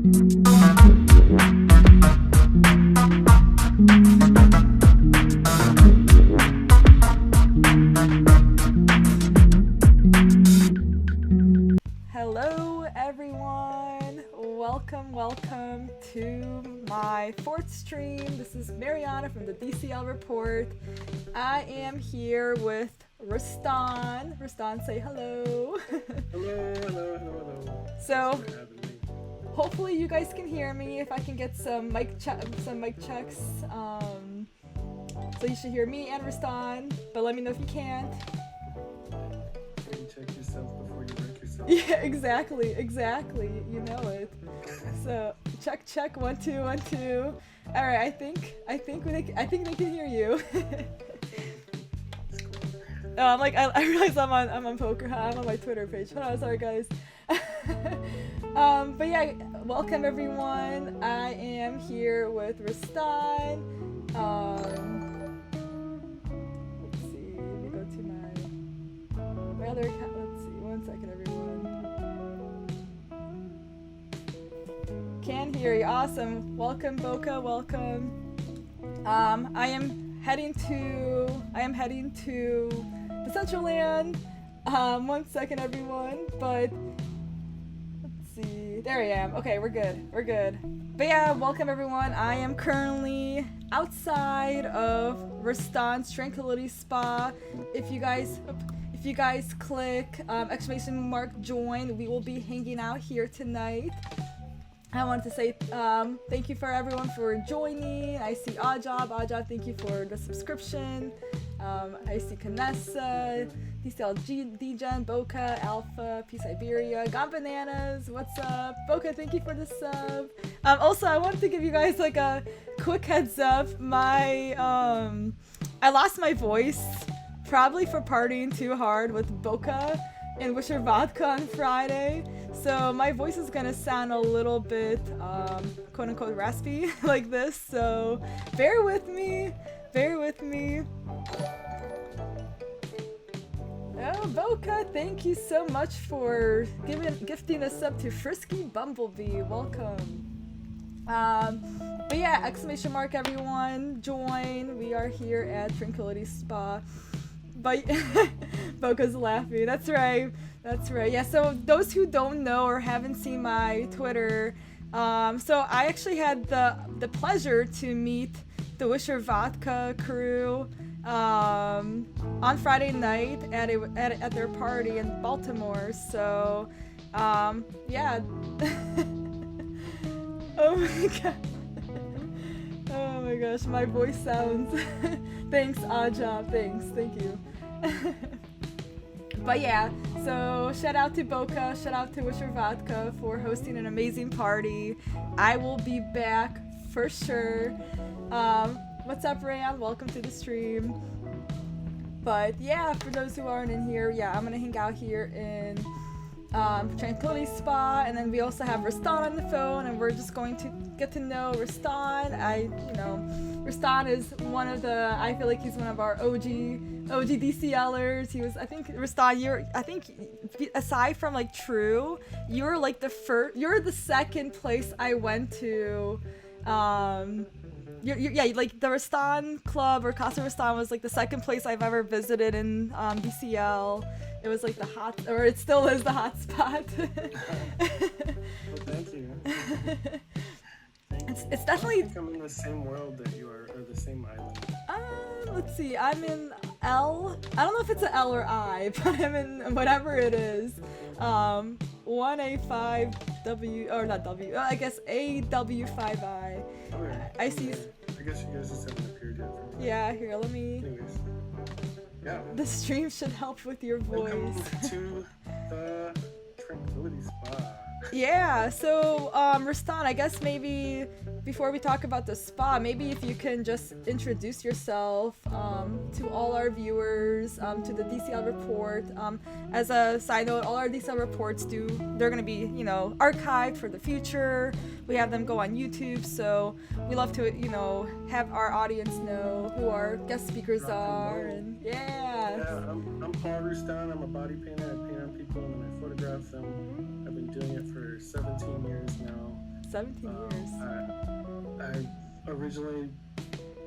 Hello everyone, welcome to my fourth stream. This is Maryana from the DCL Report. I am here with Rastan. Rastan, say hello. Hello. So hopefully you guys can hear me. If I can get some mic checks, so you should hear me and Rastan, but let me know if you can't. Can you check yourself before you wreck yourself? Yeah, exactly. You know it. So check 1 2 1 2. All right, I think they can hear you. Oh, I realize I'm on Poker. I'm on my Twitter page. Hold on, sorry guys. But yeah, welcome everyone. I am here with Rastan. Let's see. Let me go to my other account. Let's see. 1 second, everyone. Can hear you. Awesome. Welcome, Boca. Welcome. I am heading to Decentraland. 1 second, everyone. But let's see. There I am. Okay, we're good. But yeah, welcome everyone. I am currently outside of Rastan's Tranquility Spa. If you guys click ! join, we will be hanging out here tonight. I wanted to say thank you for everyone for joining. I see Ajab, thank you for the subscription. I see Canessa, DCL, Degen, Boca, Alpha, P Siberia, Gone Bananas, what's up? Boca, thank you for the sub. Also, I wanted to give you guys like a quick heads up. I lost my voice, probably for partying too hard with Boca and Wisher Vodka on Friday. So my voice is gonna sound a little bit quote unquote raspy like this, so bear with me. Oh, Boca, thank you so much for gifting us up to Frisky Bumblebee. Welcome. But yeah, ! everyone, join. We are here at Tranquility Spa. But Boca's laughing. That's right. Yeah, so those who don't know or haven't seen my Twitter, so I actually had the pleasure to meet the Wisher Vodka crew on Friday night at their party in Baltimore. So yeah. Oh my gosh, my voice sounds. Thanks, Ajab. Thank you. But yeah, so shout out to Boca, shout out to Wisher Vodka for hosting an amazing party. I will be back for sure. What's up, Rayan? Welcome to the stream. But yeah, for those who aren't in here, yeah, I'm gonna hang out here in Tranquility Spa, and then we also have Rastan on the phone, and we're just going to get to know Rastan. Rastan is one of the, I feel like he's one of our OG DCLers. He was, I think, Rastan, aside from like True, you're like you're the second place I went to. Yeah, like the Rastan Club or Casa Rastan was like the second place I've ever visited in DCL. It was like it still is the hot spot. Well, thank you. It's definitely. I think I'm in the same world that you are, or the same island. Let's see. I'm in L. I don't know if it's an L or I, but I'm in whatever it is. 1A5W, or not W. I guess AW5I. Okay. I see. I guess you guys just haven't appeared yet. For me. Yeah. Here, let me. Anyways. Yeah. The stream should help with your voice. Welcome to the Tranquility Spa. Yeah, so Rastan, I guess maybe before we talk about the spa, maybe if you can just introduce yourself to all our viewers, to the DCL Report. As a side note, all our DCL Reports they're going to be, archived for the future. We have them go on YouTube, so we love to, have our audience know who our guest speakers are. And Yeah, I'm Paul Roustan. I'm a body painter. I paint on people and then I photograph them. I've been doing it for 17 years now. 17 years. I originally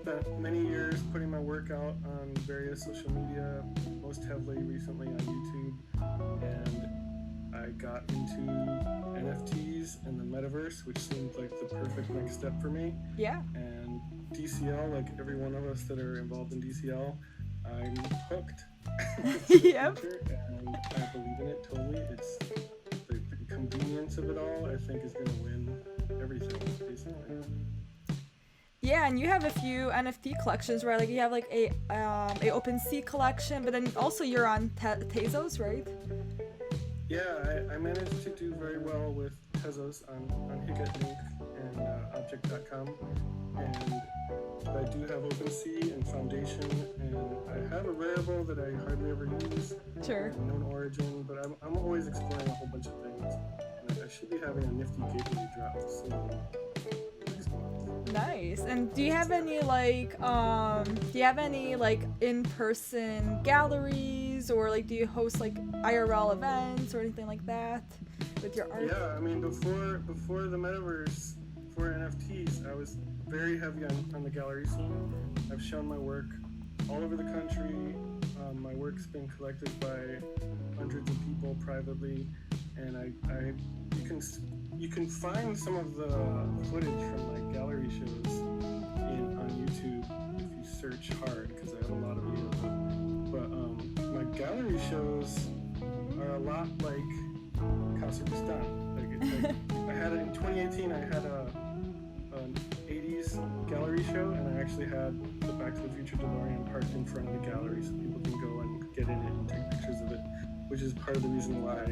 spent many years putting my work out on various social media, most heavily recently on YouTube, and I got into NFTs and the metaverse, which seemed like the perfect next step for me. Yeah. And DCL, like every one of us that are involved in DCL, I'm hooked. Yep. And I believe in it totally. It's the convenience of it all, I think, is going to win everything, basically. Yeah, and you have a few NFT collections, right? Like you have like a OpenSea collection, but then also you're on Tezos, right? Yeah, I managed to do very well with Tezos on Higatlink and Object.com, and I do have OpenSea and Foundation, and I have a Wearable that I hardly ever use. Sure. Known origin, but I'm always exploring a whole bunch of things. And I should be having a nifty gateway drop soon. Next month. Nice. And do you have any like in-person galleries, or like do you host like IRL events or anything like that with your art? Yeah, I mean before the metaverse, for NFTs, I was very heavy on the gallery scene. I've shown my work all over the country. My work's been collected by hundreds of people privately, and you can find some of the footage from like gallery shows on YouTube if you search hard, because I have a lot of videos. But my gallery shows are a lot like Casa, Rastan. Like I had it in 2018. I had an 80s gallery show, and I actually had the Back to the Future DeLorean parked in front of the gallery so people can go and get in it and take pictures of it, which is part of the reason why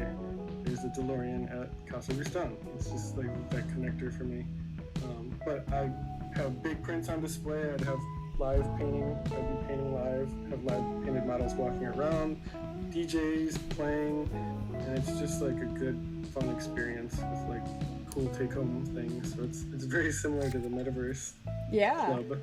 there's a DeLorean at Casa Rastan. It's just like that connector for me. But I have big prints on display. I'd have live painting. I'd be painting live, have live painted models walking around, DJs playing, and it's just like a good, fun experience with like cool take-home things. So it's very similar to the metaverse club.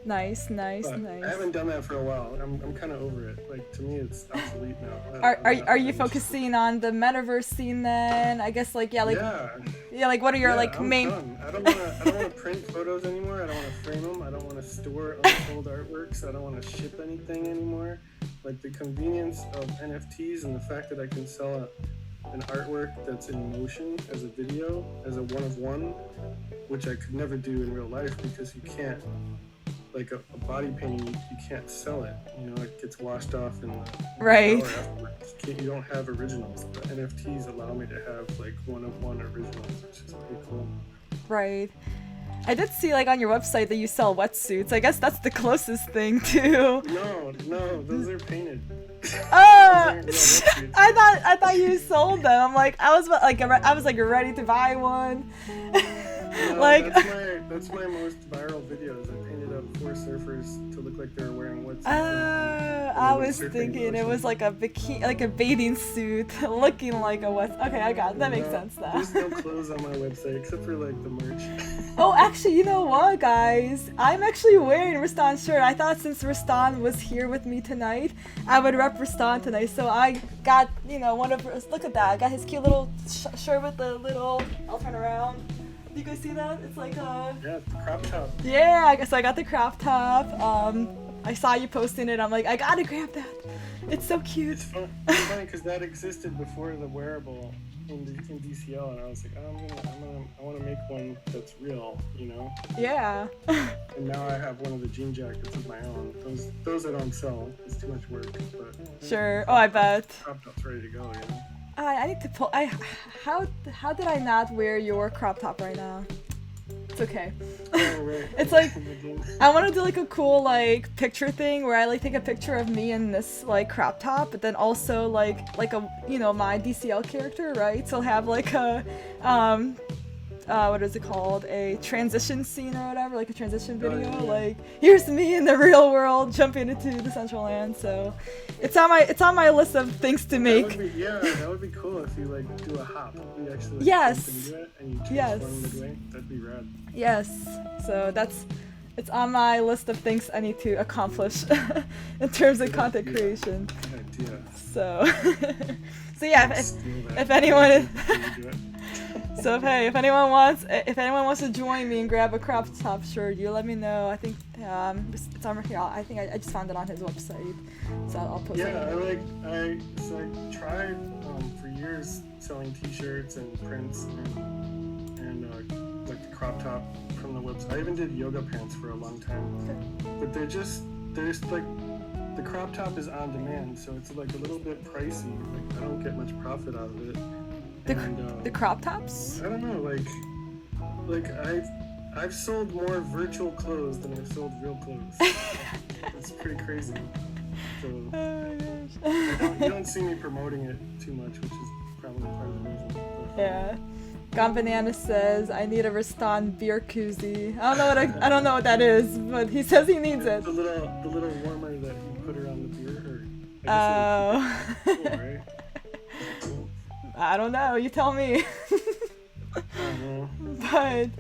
Nice. But I haven't done that for a while. I'm kind of over it. Like, to me, it's obsolete now. Are you focusing on the metaverse scene then? I guess like like what are your like I'm main? done. I don't want to print photos anymore. I don't want to frame them. I don't want to store unsold artworks. I don't want to ship anything anymore. Like the convenience of NFTs and the fact that I can sell an artwork that's in motion as a video, as a one-of-one, which I could never do in real life because you can't. Like a body painting, you can't sell it. You know, it gets washed off in the right. hour afterwards. You don't have originals. But NFTs allow me to have like one-of-one originals, which is pretty cool. Right. I did see like on your website that you sell wetsuits. I guess that's the closest thing to. No, those are painted. Oh, I thought you sold them. I'm like, I was ready to buy one. No, like that's my most viral videos. I painted up 4 surfers to look like they were wearing wetsuits. I was thinking it was like a bikini, like a bathing suit, looking like a wetsuit. Okay, I got it. That makes sense now. There's no clothes on my website except for like the merch. Oh, actually, you know what, guys? I'm actually wearing Rastan's shirt. I thought since Rastan was here with me tonight, I would rep Rastan tonight. So I got, one of his, look at that. I got his cute little shirt with the little, I'll turn around. Do you guys see that? It's like a... Yeah, it's the crop top. Yeah, I guess I got the crop top. I saw you posting it. I'm like, I gotta grab that. It's so cute. It's funny because that existed before the Wearable in DCL, and I was like, I want to make one that's real, Yeah. And now I have one of the jean jackets of my own. Those I don't sell. It's too much work, but sure. Oh, I bet. Crop top's ready to go, I need to pull. How did I not wear your crop top right now? It's okay. Oh, right. It's like I want to do like a cool like picture thing where I like take a picture of me in this like crop top, but then also like a my DCL character, right? So I'll have like a what is it called? A transition scene or whatever, like a transition video. Oh, yeah. Like here's me in the real world jumping into Decentraland. So it's on my list of things to make. That would be cool if you like do a hop. You actually yes. Do it and you transform midway. That'd be rad. Yes. So it's on my list of things I need to accomplish in terms of content creation. Good idea. So yeah, if anyone is So if anyone wants to join me and grab a crop top shirt, you let me know. I think it's on here. I think I just found it on his website, so I'll post it. Yeah, I tried for years selling T-shirts and prints and like the crop top from the website. I even did yoga pants for a long time, but there's like the crop top is on demand, so it's like a little bit pricey. Like I don't get much profit out of it. The crop tops? I don't know, like I've sold more virtual clothes than I've sold real clothes. It's pretty crazy. So you don't see me promoting it too much, which is probably part of the reason. Yeah. Gone Banana says, I need a Rastan beer koozie. I don't know what that is, but he says he needs it. The little warmer that you put around the beer, cool, right? I don't know, you tell me. But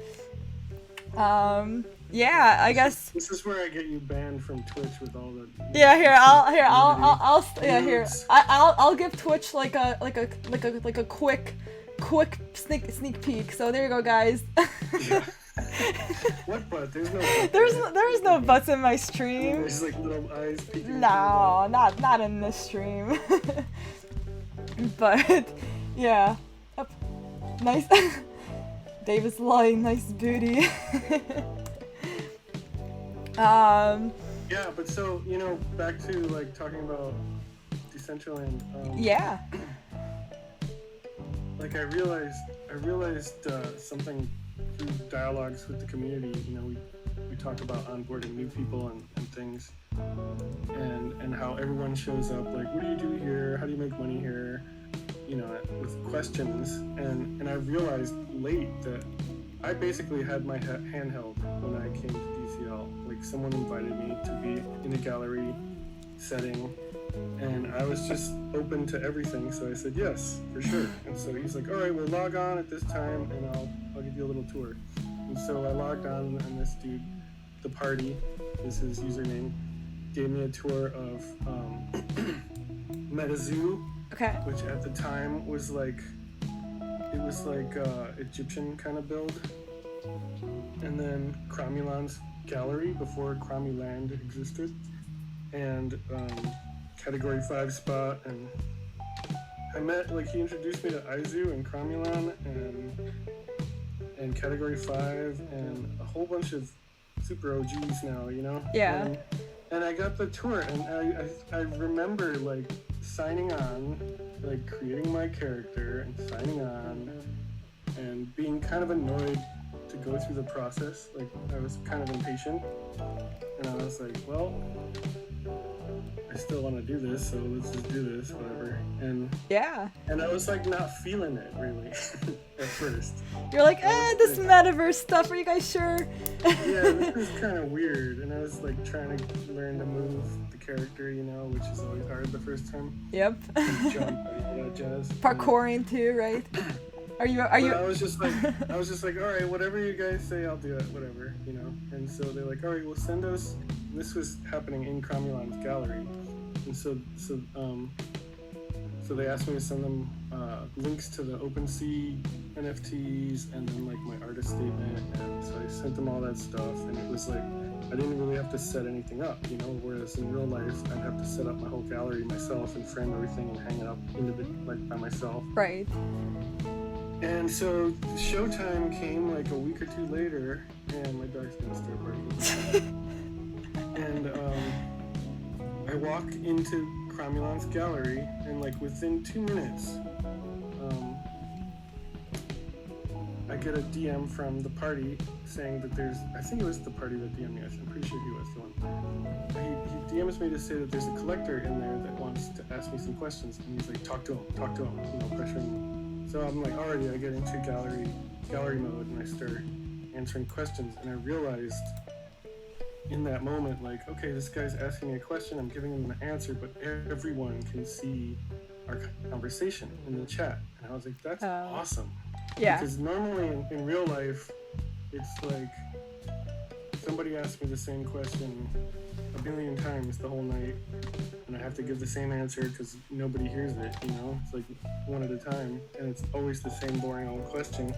yeah, I guess this is where I get you banned from Twitch with all the. Yeah, I'll give Twitch like a quick sneak peek. So there you go, guys. Yeah. What butt? There's no. There's no butts in my stream. There's like little eyes peeking. No, not in this stream. But yeah, nice. David's lying, nice booty. Yeah, but so back to like talking about Decentraland. Yeah. Like I realized something through dialogues with the community. We talk about onboarding new people and things, and how everyone shows up. Like, what do you do here? How do you make money here? With questions. And I realized late that I basically had my hand held when I came to DCL. Like someone invited me to be in a gallery setting, and I was just open to everything. So I said yes, for sure. And so he's like, all right, we'll log on at this time, and I'll give you a little tour. And so I logged on, and this dude, the party is his username, gave me a tour of MetaZoo. Okay. Which at the time was like Egyptian kind of build, and then Cromulon's gallery before Cromulland existed, and Category 5 spot, and I met he introduced me to Izu and Cromulon and Category 5 and a whole bunch of super OGs now, Yeah. And I got the tour, and I remember signing on, creating my character and signing on, and being kind of annoyed to go through the process. I was kind of impatient, and I was like, well, I still want to do this, so let's just do this, whatever. And yeah. And I was not feeling it really at first. You're like, this metaverse stuff. Are you guys sure? Yeah, this is kind of weird, and I was trying to learn to move the character, which is always hard the first time. Yep. Jump and all that jazz. Parkouring too, right? Are you? I was just like, all right, whatever you guys say, I'll do it, whatever, And so they're like, all right, well, send us. And this was happening in Cromulon's gallery, and so they asked me to send them links to the OpenSea NFTs and then my artist statement, and so I sent them all that stuff, and it was I didn't really have to set anything up, whereas in real life I'd have to set up my whole gallery myself and frame everything and hang it up by myself. Right. And so showtime came a week or two later, and my dog's gonna start barking. And I walk into Cromulon's gallery, and within 2 minutes, I get a DM from the party saying that I think it was the party that DM'd me, I'm pretty sure he was the one. He DMs me to say that there's a collector in there that wants to ask me some questions, and he's like, talk to him, pressuring me. So I'm already I get into gallery mode, and I start answering questions, and I realized in that moment, okay, this guy's asking me a question, I'm giving him an answer, but everyone can see our conversation in the chat. And I was like, that's awesome. Yeah. Because normally in real life, it's somebody asks me the same question a billion times the whole night, and I have to give the same answer because nobody hears it, you know? It's like one at a time, and it's always the same boring old question.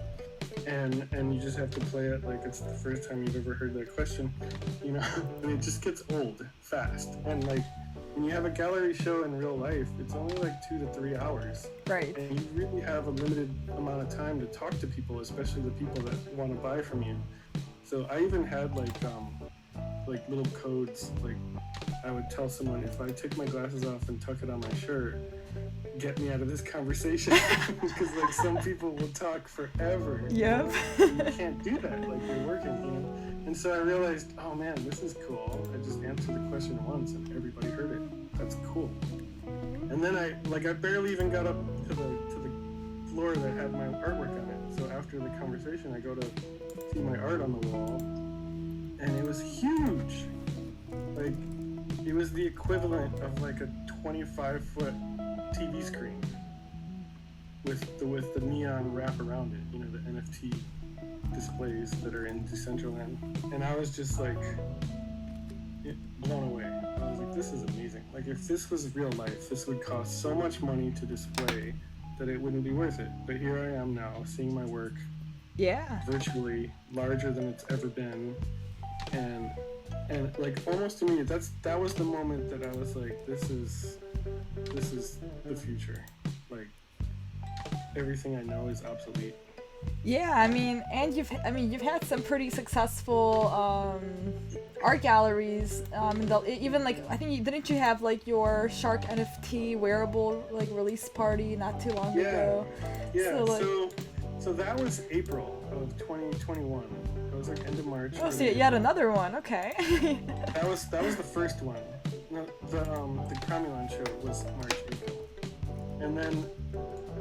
And you just have to play it like it's the first time you've ever heard that question, you know? And it just gets old fast. And like, when you have a gallery show in real life, it's only like 2 to 3 hours. Right. And you really have a limited amount of time to talk to people, especially the people that want to buy from you. So I even had like little codes. Like I would tell someone, if I take my glasses off and tuck it on my shirt, get me out of this conversation. Because like some people will talk forever. Yep. You can't do that. Like you're working, you know. And so I realized, oh man, this is cool. I just answered the question once and everybody heard it. That's cool. And then I barely even got up to the floor that had my artwork on it. So after the conversation, I go to see my art on the wall, and it was huge. Like it was the equivalent of like a 25-foot TV screen with the neon wrap around it. You know, the NFT displays that are in Decentraland, and I was just like blown away. I was like, this is amazing. Like if this was real life, this would cost so much money to display that it wouldn't be worth it. But here I am now, seeing my work virtually larger than it's ever been, and like almost immediate. That was the moment that I was like, this is the future. Like everything I know is obsolete. Yeah, I mean, and you've had some pretty successful art galleries. Even like I think didn't you have like your Shark NFT wearable like release party not too long ago? Yeah. So that was April of 2021. It was like end of March. Oh, so you had another one. Okay. that was the first one. No, the Cromulon show was March, April, and then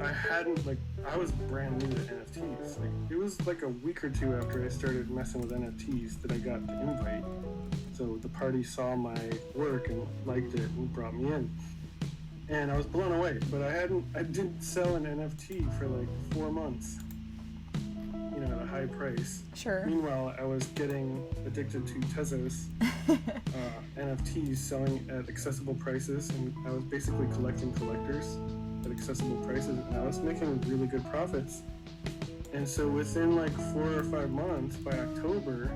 I was brand new to NFTs. Like it was like a week or two after I started messing with NFTs that I got the invite. So the party saw my work and liked it and brought me in. And I was blown away, but I didn't sell an NFT for like 4 months. You know, at a high price. Sure. Meanwhile, I was getting addicted to Tezos NFTs selling at accessible prices, and I was basically collecting collectors at accessible prices, and I was making really good profits. And so within like 4 or 5 months, by October,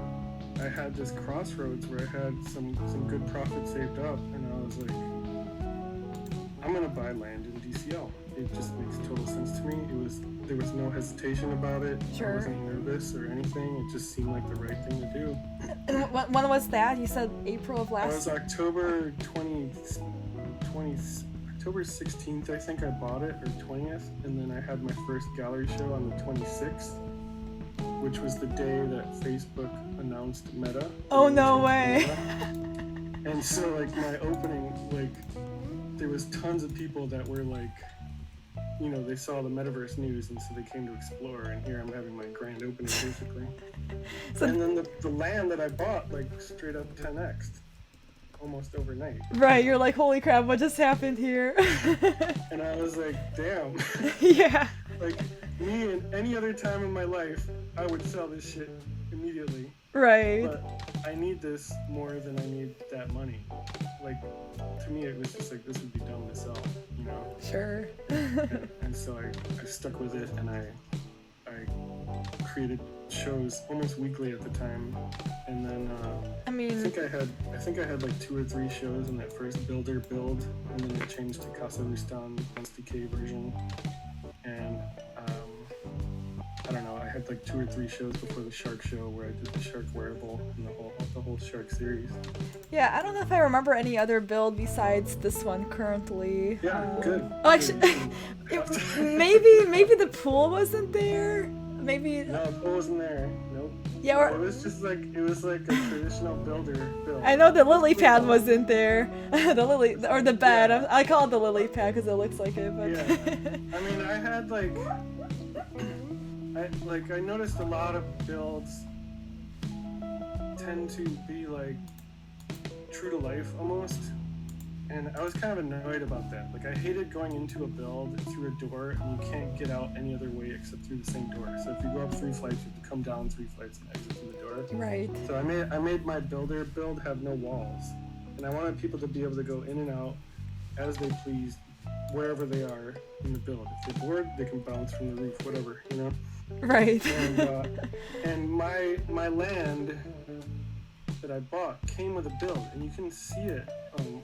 I had this crossroads where I had some good profit saved up, and I was like, I'm gonna buy land in DCL. It just makes total sense to me. There was no hesitation about it. Sure. I wasn't nervous or anything. It just seemed like the right thing to do. And when was that? You said April of last. It was October 16th, I think I bought it, or 20th, and then I had my first gallery show on the 26th, which was the day that Facebook announced Meta. Oh, no way. And so, like, my opening, like, there was tons of people that were like, you know, they saw the metaverse news, and so they came to explore, and here I'm having my grand opening, basically. And then the land that I bought, like, straight up 10x'd. Almost overnight. Right, you're like, holy crap, what just happened here? And I was like, damn. Yeah. Like, me and any other time in my life, I would sell this shit immediately. Right. But I need this more than I need that money. Like, to me, it was just like, this would be dumb to sell, you know? Sure. and so I stuck with it, and I created shows almost weekly at the time, and then I think I had like 2 or 3 shows in that first build, and then it changed to Casa ROUSTAN SDK version, and I don't know, I had like 2 or 3 shows before the Shark show where I did the Shark Wearable and the whole Shark series. Yeah, I don't know if I remember any other build besides this one currently. Yeah, good. Oh, actually, maybe the pool wasn't there. Maybe. No, the pool wasn't there. Nope. Yeah, it was like a traditional builder build. I know the lily pad wasn't there. The lily or the bed. Yeah. I call it the lily pad because it looks like it. But yeah. I mean, I had I noticed a lot of builds tend to be like true to life almost, and I was kind of annoyed about that. Like, I hated going into a build through a door and you can't get out any other way except through the same door. So if you go up 3 flights, you have to come down 3 flights and exit through the door. Right. So I made my builder build have no walls, and I wanted people to be able to go in and out as they please wherever they are in the build. If they're bored, they can bounce from the roof, whatever, you know? Right. And my land that I bought came with a build, and you can see it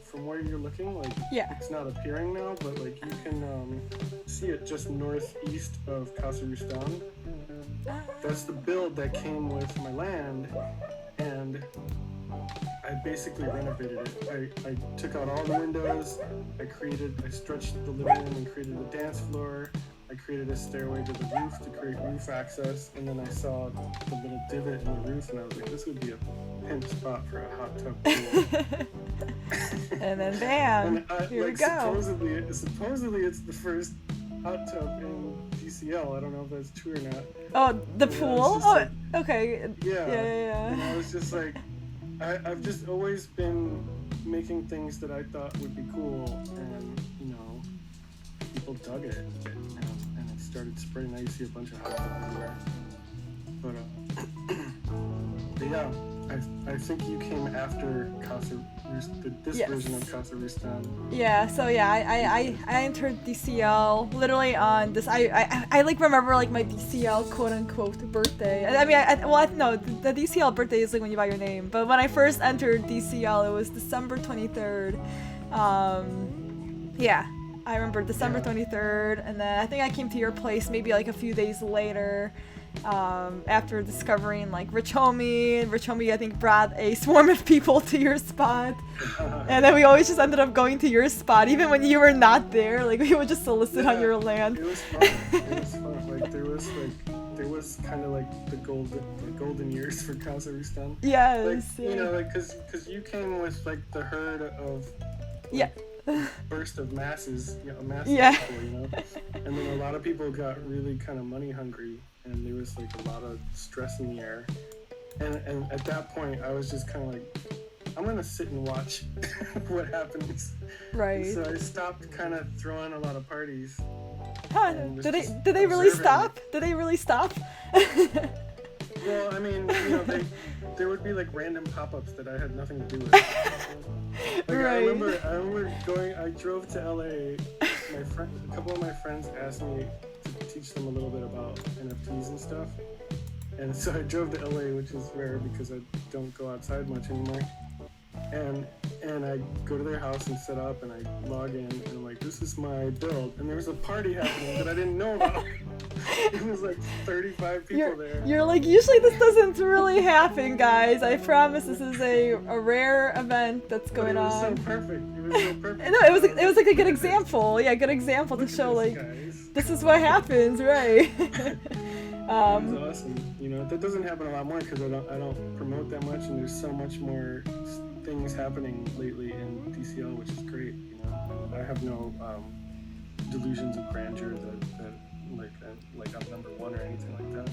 from where you're looking. Like, it's not appearing now, but like you can see it just northeast of Casa Rustan. That's the build that came with my land, and I basically renovated it. I took out all the windows. I stretched the living room and created a dance floor. I created a stairway to the roof to create roof access, and then I saw the little divot in the roof, and I was like, this would be a pimp spot for a hot tub pool. And then bam, and here we go. Supposedly it's the first hot tub in DCL. I don't know if that's true or not. Oh, the pool? Like, okay. Yeah. Yeah. And I was just like, I've just always been making things that I thought would be cool, and people dug it, and it started spreading. Now you see a bunch of hot tubs everywhere. But yeah, I think you came after Casa this version of Casa Rastan. Yeah, so yeah, I entered DCL literally on this. I like remember like my DCL quote unquote birthday. I mean, no, the DCL birthday is like when you buy your name. But when I first entered DCL, it was December 23rd. Yeah, I remember December 23rd, and then I think I came to your place maybe like a few days later. After discovering like Rich Homie I think brought a swarm of people to your spot, and then we always just ended up going to your spot even when you were not there. Like we would just solicit on your land. It was fun. Like there was kind of like the golden years for Casa Rustan. Yes. Like, like because you came with like the herd of burst of masses, of people, and then a lot of people got really kind of money hungry. And there was like a lot of stress in the air, and at that point I was just kind of like, I'm gonna sit and watch what happens. Right. So I stopped kind of throwing a lot of parties. Huh? Did they really stop? Did they really stop? Well, I mean, there would be like random pop-ups that I had nothing to do with. Like, right. I remember going. I drove to LA. A couple of my friends asked me to teach them a little bit about NFTs and stuff, and so I drove to LA, which is rare because I don't go outside much anymore. And I go to their house and set up, and I log in, and I'm like, this is my build, and there was a party happening that I didn't know about. It was like 35 people there. You're like, usually this doesn't really happen, guys. I promise this is a rare event that's going on. It was so perfect. It was so perfect. No, it was like a good example. Yeah, good example to show like this is what happens, right? It was awesome. That doesn't happen a lot more because I don't promote that much, and there's so much more things happening lately in DCL, which is great. I have no delusions of grandeur that like I'm number one or anything like that.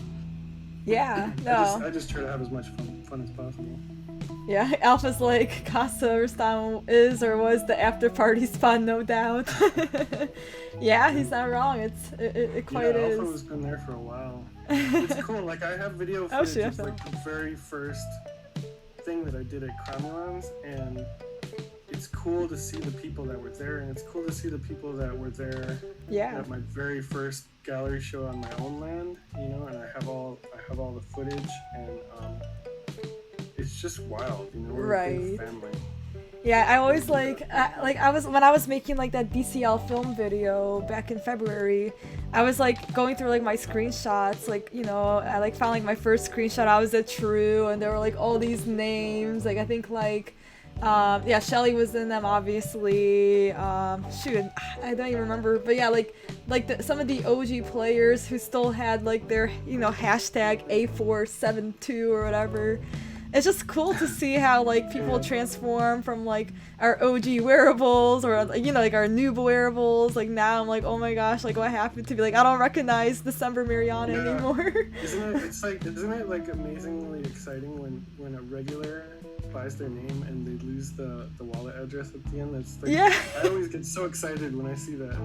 Yeah, no. I just try to have as much fun as possible. Yeah, Alpha's like Casa Rastan is or was the after party spot, no doubt. Yeah, he's not wrong. It quite is. Alpha has been there for a while. It's cool. Like I have video footage of like the very first thing that I did at Cromulans, and it's cool to see the people that were there, and it's cool to see the people that were there at my very first gallery show on my own land, and I have all the footage, and it's just wild, we're a big family. Yeah, I always when I was making like that DCL film video back in February, I was like going through like my screenshots, I like found like my first screenshot. I was at True, and there were like all these names. Like I think like Shelly was in them, obviously. Shoot, I don't even remember. But yeah, some of the OG players who still had like their hashtag A472 or whatever. It's just cool to see how like people transform from like our OG wearables or like our noob wearables. Like now I'm like, oh my gosh, like what happened to me? Like I don't recognize December Maryana anymore. Isn't it like amazingly exciting when a regular buys their name and they lose the wallet address at the end? That's like, I always get so excited when I see that.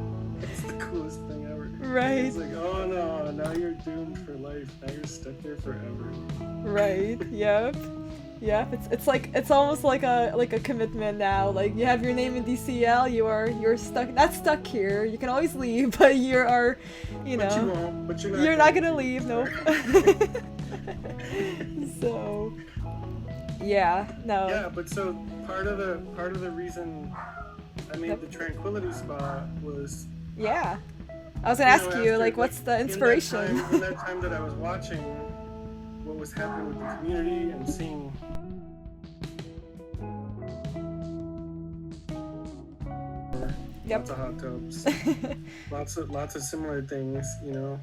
It's the coolest thing ever. Right. It's like, oh no, now you're doomed for life. Now you're stuck here forever. Right. Yep. Yeah, it's almost like a commitment now. Like you have your name in DCL, you're stuck, not stuck here. You can always leave, but you are, you know, But you won't. But you're not gonna leave. Nope. So, yeah, no. Yeah, but so part of the reason I made the Tranquility Spa was. Yeah. I was gonna ask you, after, like, what's the inspiration? In that time that I was watching what was happening with the community and seeing lots of hot tubs, lots of similar things, you know.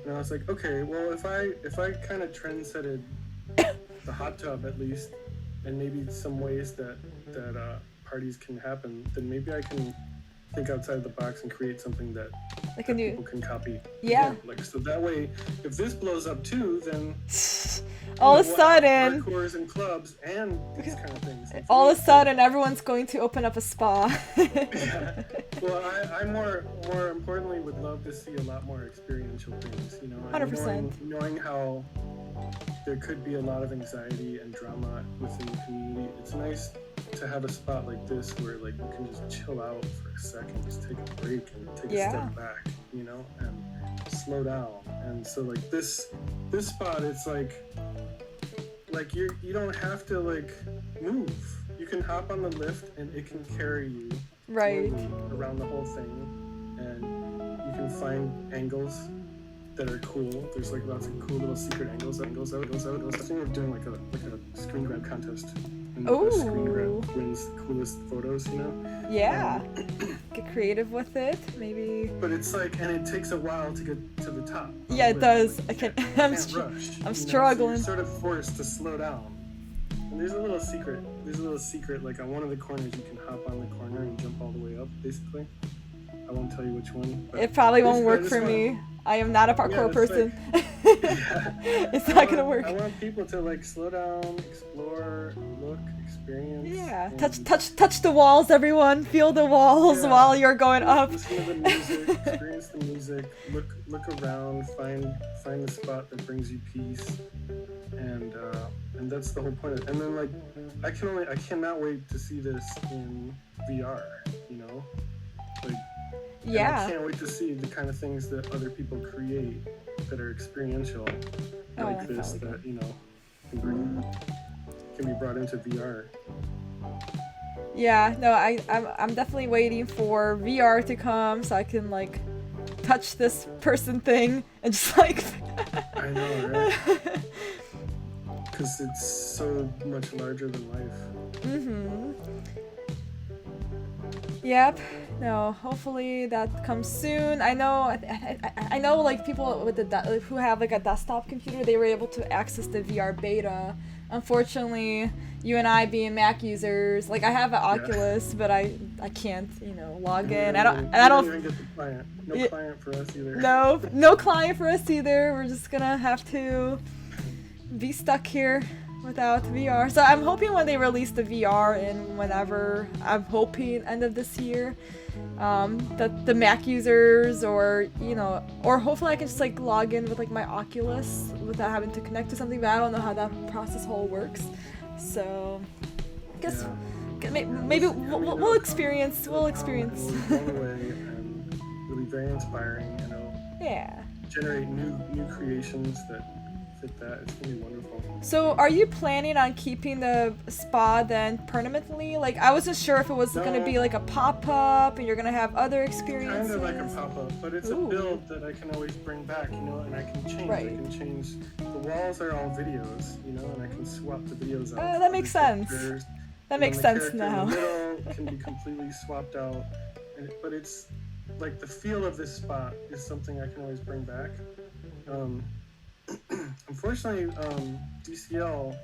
And I was like, okay, well, if I kind of trendsetted the hot tub at least, and maybe some ways that parties can happen, then maybe I can think outside the box and create something that people can copy. Yeah. Like, so that way, if this blows up too, then all of a sudden, hardcores and clubs and these kind of things. All of a sudden, everyone's going to open up a spa. Yeah. Well, I more importantly would love to see a lot more experiential things. You know, 100%. Knowing how there could be a lot of anxiety and drama within the community. It's nice to have a spot like this where like you can just chill out for a second, just take a break and take a step back, you know, and slow down. And so like this spot, it's like you don't have to like move. You can hop on the lift and it can carry you slowly around the whole thing, and you can find angles that are cool. There's like lots of cool little secret angles. I was thinking of doing like a screen grab contest. And the best screen grab wins the coolest photos, you know? Yeah. Get creative with it, maybe. But it's like, and it takes a while to get to the top. Yeah, it does. I'm struggling. So you're sort of forced to slow down. And there's a little secret, like on one of the corners you can hop on the corner and jump all the way up, basically. I won't tell you which one. But it probably won't work for me. I am not a parkour person. Like, it's not gonna work. I want people to like slow down, explore, look, experience. Yeah, touch the walls, everyone. Feel the walls while you're going up. Listen to the music, experience the music. Look around, find the spot that brings you peace, and that's the whole point. And then like, I cannot wait to see this in VR. You know, like. Yeah. I can't wait to see the kind of things that other people create that are experiential, like this, that, you know, can be brought into VR. Yeah, no, I'm definitely waiting for VR to come so I can like touch this person thing and just like. I know, right? Because it's so much larger than life. Mm-hmm. Yep. No, hopefully that comes soon. I know like people with who have like a desktop computer, they were able to access the VR beta. Unfortunately, you and I being Mac users, like I have an Oculus, but I can't, you know, log in. I don't even get the client. No client for us either. No client for us either. We're just gonna have to be stuck here without VR. So I'm hoping when they release the VR in whenever, I'm hoping end of this year, that the Mac users or, you know, or hopefully I can just like log in with like my Oculus without having to connect to something, but I don't know how that process whole works. So I guess maybe we'll experience. It'll be very inspiring, you know. Yeah. Generate new creations that fit that. It's gonna be wonderful. So are you planning on keeping the spa then permanently? Like I wasn't sure if it was gonna be like a pop-up and you're gonna have other experiences. Kind of like a pop-up, but it's a build that I can always bring back, you know, and I can change. Right. I can change. The walls are all videos, you know, and I can swap the videos out. That makes sense. That makes sense now. In the middle can be completely swapped out, but it's like the feel of this spot is something I can always bring back. Unfortunately, DCL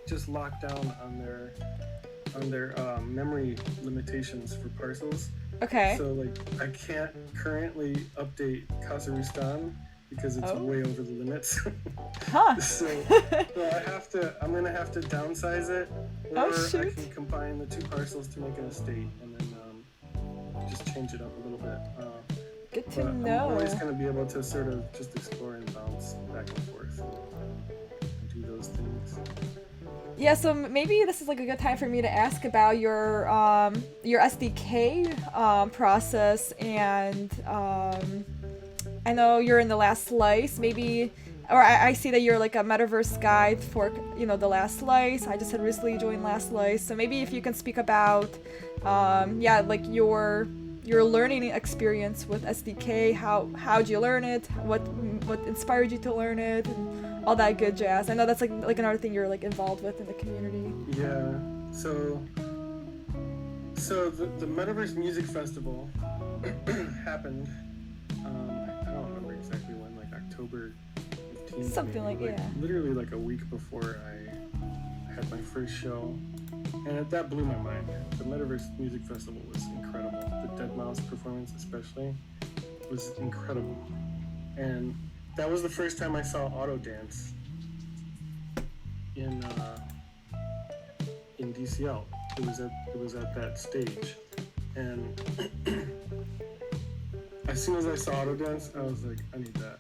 just locked down on their memory limitations for parcels. Okay. So like I can't currently update Casa ROUSTAN because it's way over the limits. Huh. So I'm gonna have to downsize it, or I can combine the two parcels to make an estate, and then just change it up a little bit. Good to know. I'm always going to be able to sort of just explore and bounce back and forth and do those things. Yeah, so maybe this is like a good time for me to ask about your SDK process, and I know you're in the last slice, maybe, or I see that you're like a metaverse guide for, you know, the last slice. I just had recently joined last slice, so maybe if you can speak about yeah, like your learning experience with SDK, how'd you learn it, what inspired you to learn it, and all that good jazz. I know that's like another thing you're like involved with in the community. Yeah. So the Metaverse Music Festival happened. I don't remember exactly when, like October 15th. Something maybe, like yeah. Literally like a week before I had my first show, and that blew my mind. The Metaverse Music Festival was incredible. The deadmau5 performance, especially, was incredible, and that was the first time I saw auto dance in DCL. It was at that stage, and as soon as I saw auto dance, I was like, I need that.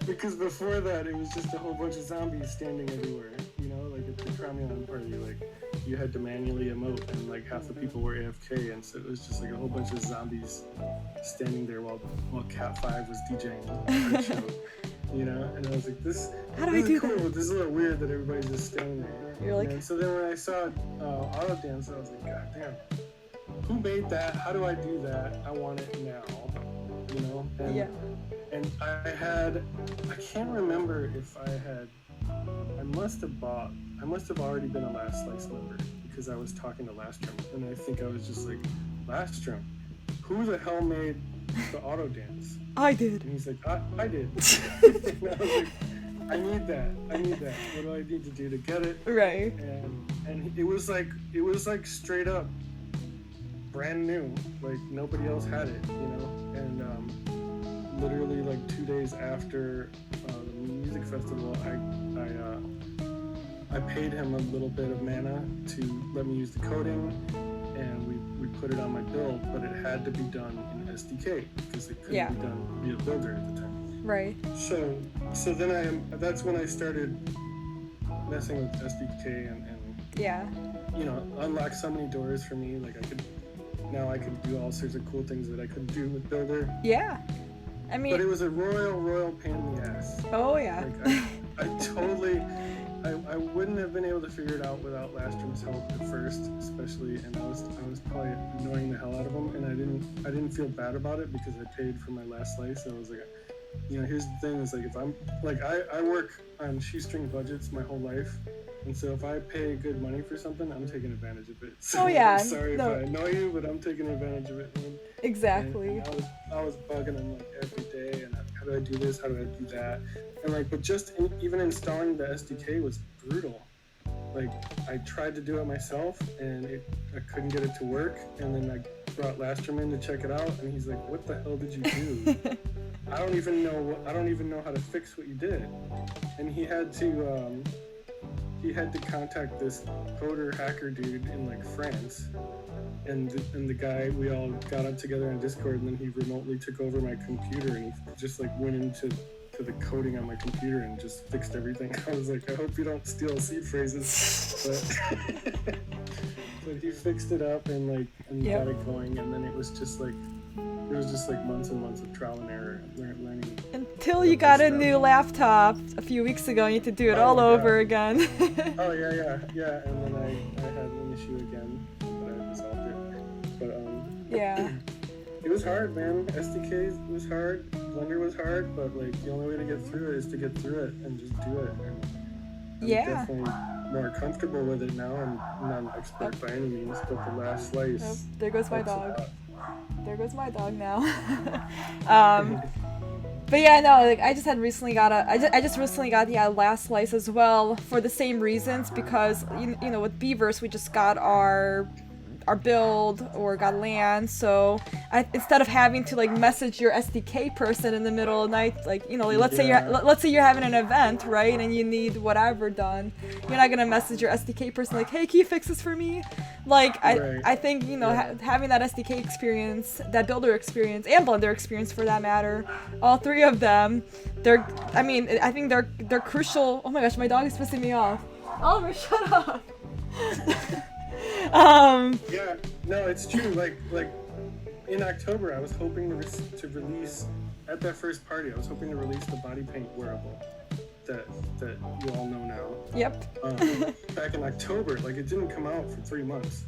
Because before that, it was just a whole bunch of zombies standing everywhere. You know, like at the Cromulon party, like you had to manually emote, and like half the people were AFK, and so it was just like a whole bunch of zombies standing there while Cat 5 was DJing her show. You know, and I was like, this is cool, but this is a little weird that everybody's just standing there. You're like, and so then when I saw auto dance, I was like, God damn, who made that? How do I do that? I want it now. You know? And, yeah. And I can't remember if I must have already been a Last Slice member, because I was talking to Lastrum, and I think I was just like, Lastrum, who the hell made the auto dance? I did. And he's like, I did. And I was like, I need that. What do I need to do to get it? Right. And it was like straight up brand new. Like nobody else had it, you know? And literally like 2 days after the music festival, I paid him a little bit of mana to let me use the coding, and we put it on my build, but it had to be done in SDK because it couldn't be done via Builder at the time. Right. So then that's when I started messing with SDK and yeah, you know, unlocked so many doors for me. Like I could do all sorts of cool things that I couldn't do with Builder. Yeah. I mean, but it was a royal pain in the ass. Oh yeah. Like I wouldn't have been able to figure it out without Lastrum's help at first, especially, and I was probably annoying the hell out of him, and I didn't feel bad about it because I paid for my last slice. So I was like, you know, here's the thing: is like if I'm like I work on shoestring budgets my whole life, and so if I pay good money for something, I'm taking advantage of it. So oh yeah. I'm sorry if I annoy you, but I'm taking advantage of it. Exactly. And I was bugging him like every day, and how do I do this? How do I do that? And like, but just even installing the SDK was brutal. Like, I tried to do it myself, and I couldn't get it to work. And then I brought Lastrum in to check it out, and he's like, "What the hell did you do? I don't even know how to fix what you did." And he had to contact this coder hacker dude in like France. And the guy, we all got up together on Discord, and then he remotely took over my computer, and he just like went into the coding on my computer and just fixed everything. I was like, I hope you don't steal seed phrases, but he fixed it up and got it going, and then it was just like months and months of trial and error, learning. Until you got a new laptop a few weeks ago, you need to do it all over again. Oh yeah, and then I had an issue again, but I resolved it. But yeah. It was hard, man. SDK was hard, Blender was hard, but like the only way to get through it is to get through it and just do it. And I'm definitely more comfortable with it now. I'm not an expert by any means, but the last slice. Oh, there goes my dog. There goes my dog now. But yeah, no, like I just recently got the last slice as well for the same reasons, because you know with Beavers we just got our our build or got land. So instead of having to like message your SDK person in the middle of the night, like, you know, like, let's say you're having an event, right, and you need whatever done, you're not gonna message your SDK person like, hey, can you fix this for me? Like, I think, you know, having that SDK experience, that builder experience, and Blender experience for that matter, all three of them, I think they're crucial. Oh my gosh, my dog is pissing me off. Oliver, shut up. Yeah, no, it's true. Like in October, I was hoping to release at that first party. I was hoping to release the body paint wearable that you all know now. Yep. Back in October, like it didn't come out for 3 months,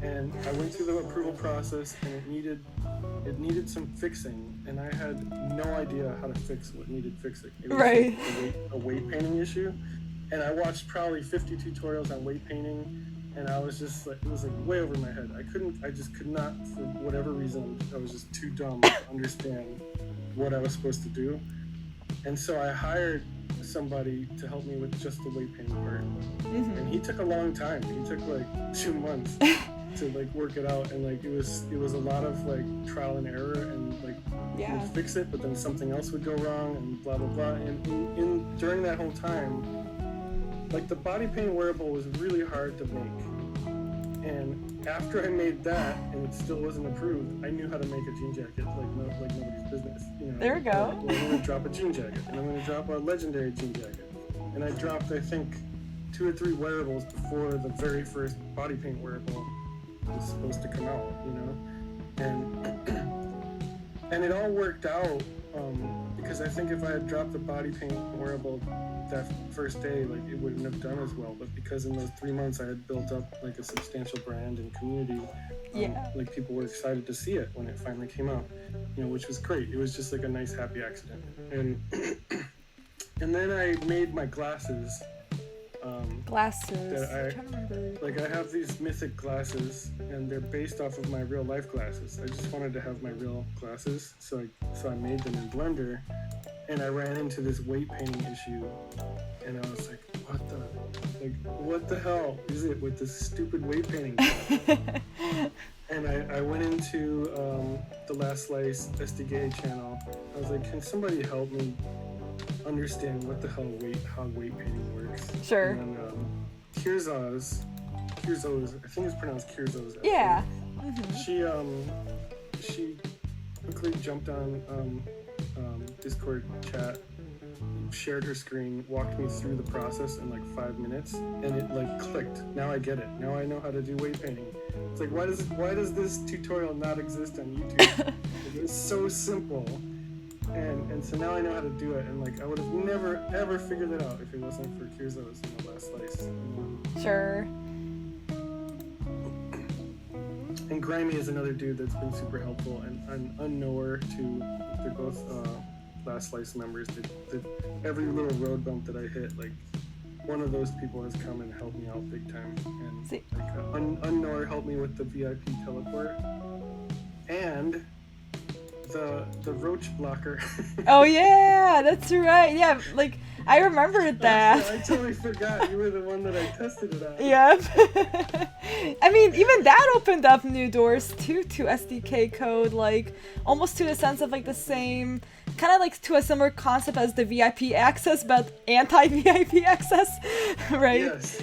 and I went through the approval process, and it needed some fixing, and I had no idea how to fix what needed fixing. It was right. a weight painting issue, and I watched probably 50 tutorials on weight painting. And I was just like, it was like way over my head. I just could not, for whatever reason, I was just too dumb to understand what I was supposed to do. And so I hired somebody to help me with just the weight painting part. Mm-hmm. And he took a long time. He took like 2 months to like work it out. And like, it was a lot of like trial and error, and like, we'd fix it, but then something else would go wrong and blah, blah, blah. And during that whole time, like the body paint wearable was really hard to make, and after I made that and it still wasn't approved, I knew how to make a jean jacket like nobody's business. You know, there we go. I'm gonna drop a jean jacket, and I'm gonna drop a legendary jean jacket, and I dropped I think 2 or 3 wearables before the very first body paint wearable was supposed to come out. You know, and it all worked out because I think if I had dropped the body paint wearable that first day, like it wouldn't have done as well, but because in those 3 months I had built up like a substantial brand and community, like people were excited to see it when it finally came out, you know, which was great. It was just like a nice happy accident. And then I made my glasses. I have these mythic glasses, and they're based off of my real life glasses. I just wanted to have my real glasses, so I made them in Blender. And I ran into this weight painting issue, and I was like, what the hell is it with this stupid weight painting? And I went into the Last Slice SDK channel. I was like, can somebody help me understand what the hell how weight painting works? Sure. And Kirzoz, I think it's pronounced Kirzoz. Yeah. Mm-hmm. She quickly jumped on Discord chat, shared her screen, walked me through the process in like 5 minutes, and it like clicked. Now I get it. Now I know how to do weight painting. It's like, why does this tutorial not exist on YouTube? It's so simple, and so now I know how to do it. And like, I would have never ever figured it out if it wasn't for Kirzo's in the Last Slice. Sure. And Grimy is another dude that's been super helpful, and an unknower too. They're both Last Slice members. Every little road bump that I hit, like one of those people has come and helped me out big time. And like unknower helped me with the VIP teleport and the roach blocker. Oh yeah, that's right. Yeah, like I remembered that. I totally forgot you were the one that I tested it on. Yep. I mean, even that opened up new doors too to SDK code, like almost to the sense of like the same, kind of like to a similar concept as the VIP access, but anti-VIP access, right? Yes.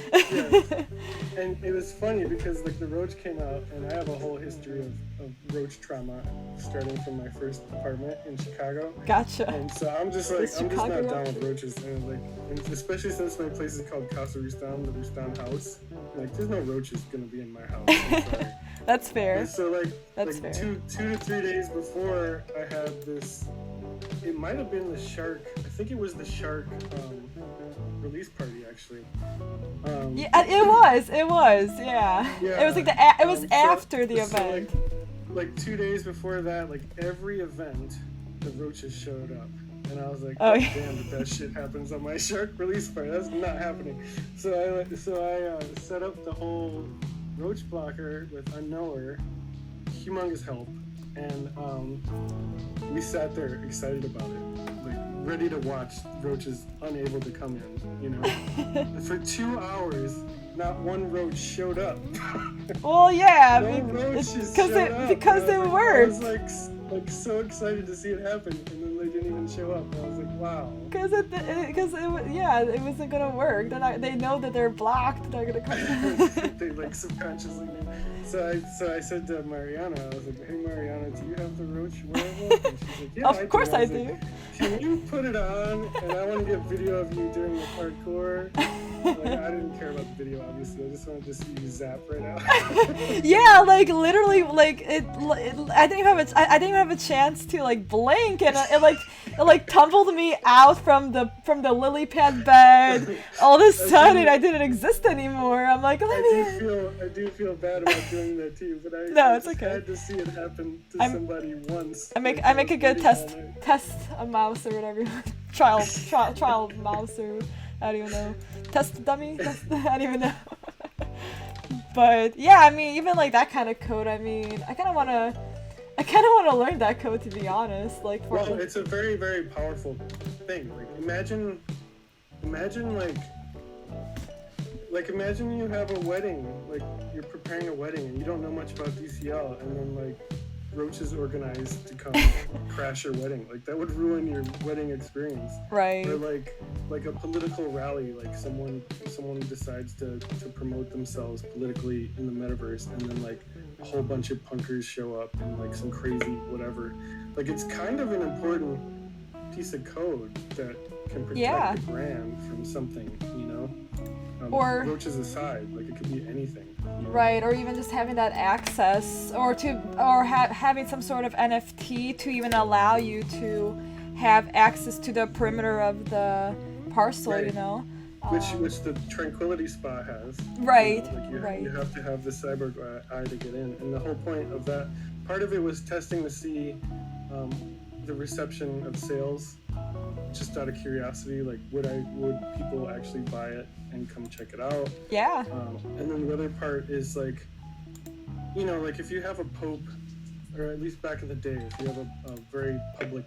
And it was funny because like the roach came out, and I have a whole history of roach trauma starting from my first apartment in Chicago. Gotcha. And so I'm just not down with roaches, and especially since my place is called Casa, Rastan, the Rustan house. Like, there's no roaches gonna be in my house. I'm sorry. That's fair. And so That's fair. 2 to 3 days before, I had this. It might have been the shark. I think it was the shark release party actually. Yeah, it was. Yeah. It was like it was after the event. So like 2 days before that, like every event, the roaches showed up. And I was like, oh, damn, if that shit happens on my shark release party, that's not happening. So I set up the whole roach blocker with Unknower, humongous help. and we sat there excited about it, like ready to watch roaches unable to come in, you know. For 2 hours, not one roach showed up. Well, yeah, No roaches because showed up. because it I worked. was like so excited to see it happen, and then they didn't even show up. I was like, wow. Because it wasn't gonna work. They know that they're blocked. They're gonna come. They like subconsciously knew. So I said to Maryana, I was like, hey Maryana, do you have the roach wearable? And she's like, yeah, Of course I was do. like, can you put it on? And I want to get video of you doing the parkour. Like, I didn't care about the video, obviously. I just wanted to see you zap right out. Yeah, like literally, like I didn't even have a chance to like blink, and it tumbled me out from the lily pad bed. All of a sudden, I didn't exist anymore. I'm like, I do feel bad about doing that too, but I it's just okay. had to see it happen to somebody once. I make a good test a mouse or whatever. trial mouse or I don't even know. Test dummy? I don't even know. But yeah, I mean, even like that kind of code, I mean, I kind of want to learn that code, to be honest. Like, well, it's a very, very powerful thing. Like, imagine imagine you have a wedding, like you're preparing a wedding and you don't know much about DCL, and then like roaches organized to come crash your wedding. Like, that would ruin your wedding experience. Right. Or like a political rally, like someone decides to promote themselves politically in the metaverse, and then like a whole bunch of punkers show up and like some crazy whatever. Like, it's kind of an important piece of code that can protect the brand from something, you know? Or roaches aside, like it could be anything. You know? Right, or even just having that access, or having some sort of NFT to even allow you to have access to the perimeter of the parcel, right. You know? Which the Tranquility Spa has. Right, you know, right. You have to have the cyber eye to get in. And the whole point of that, part of it was testing to see the reception of sales, just out of curiosity, like would people actually buy it and come check it out? Yeah. And then the other part is like, you know, like if you have a pope, or at least back in the day, if you have a very public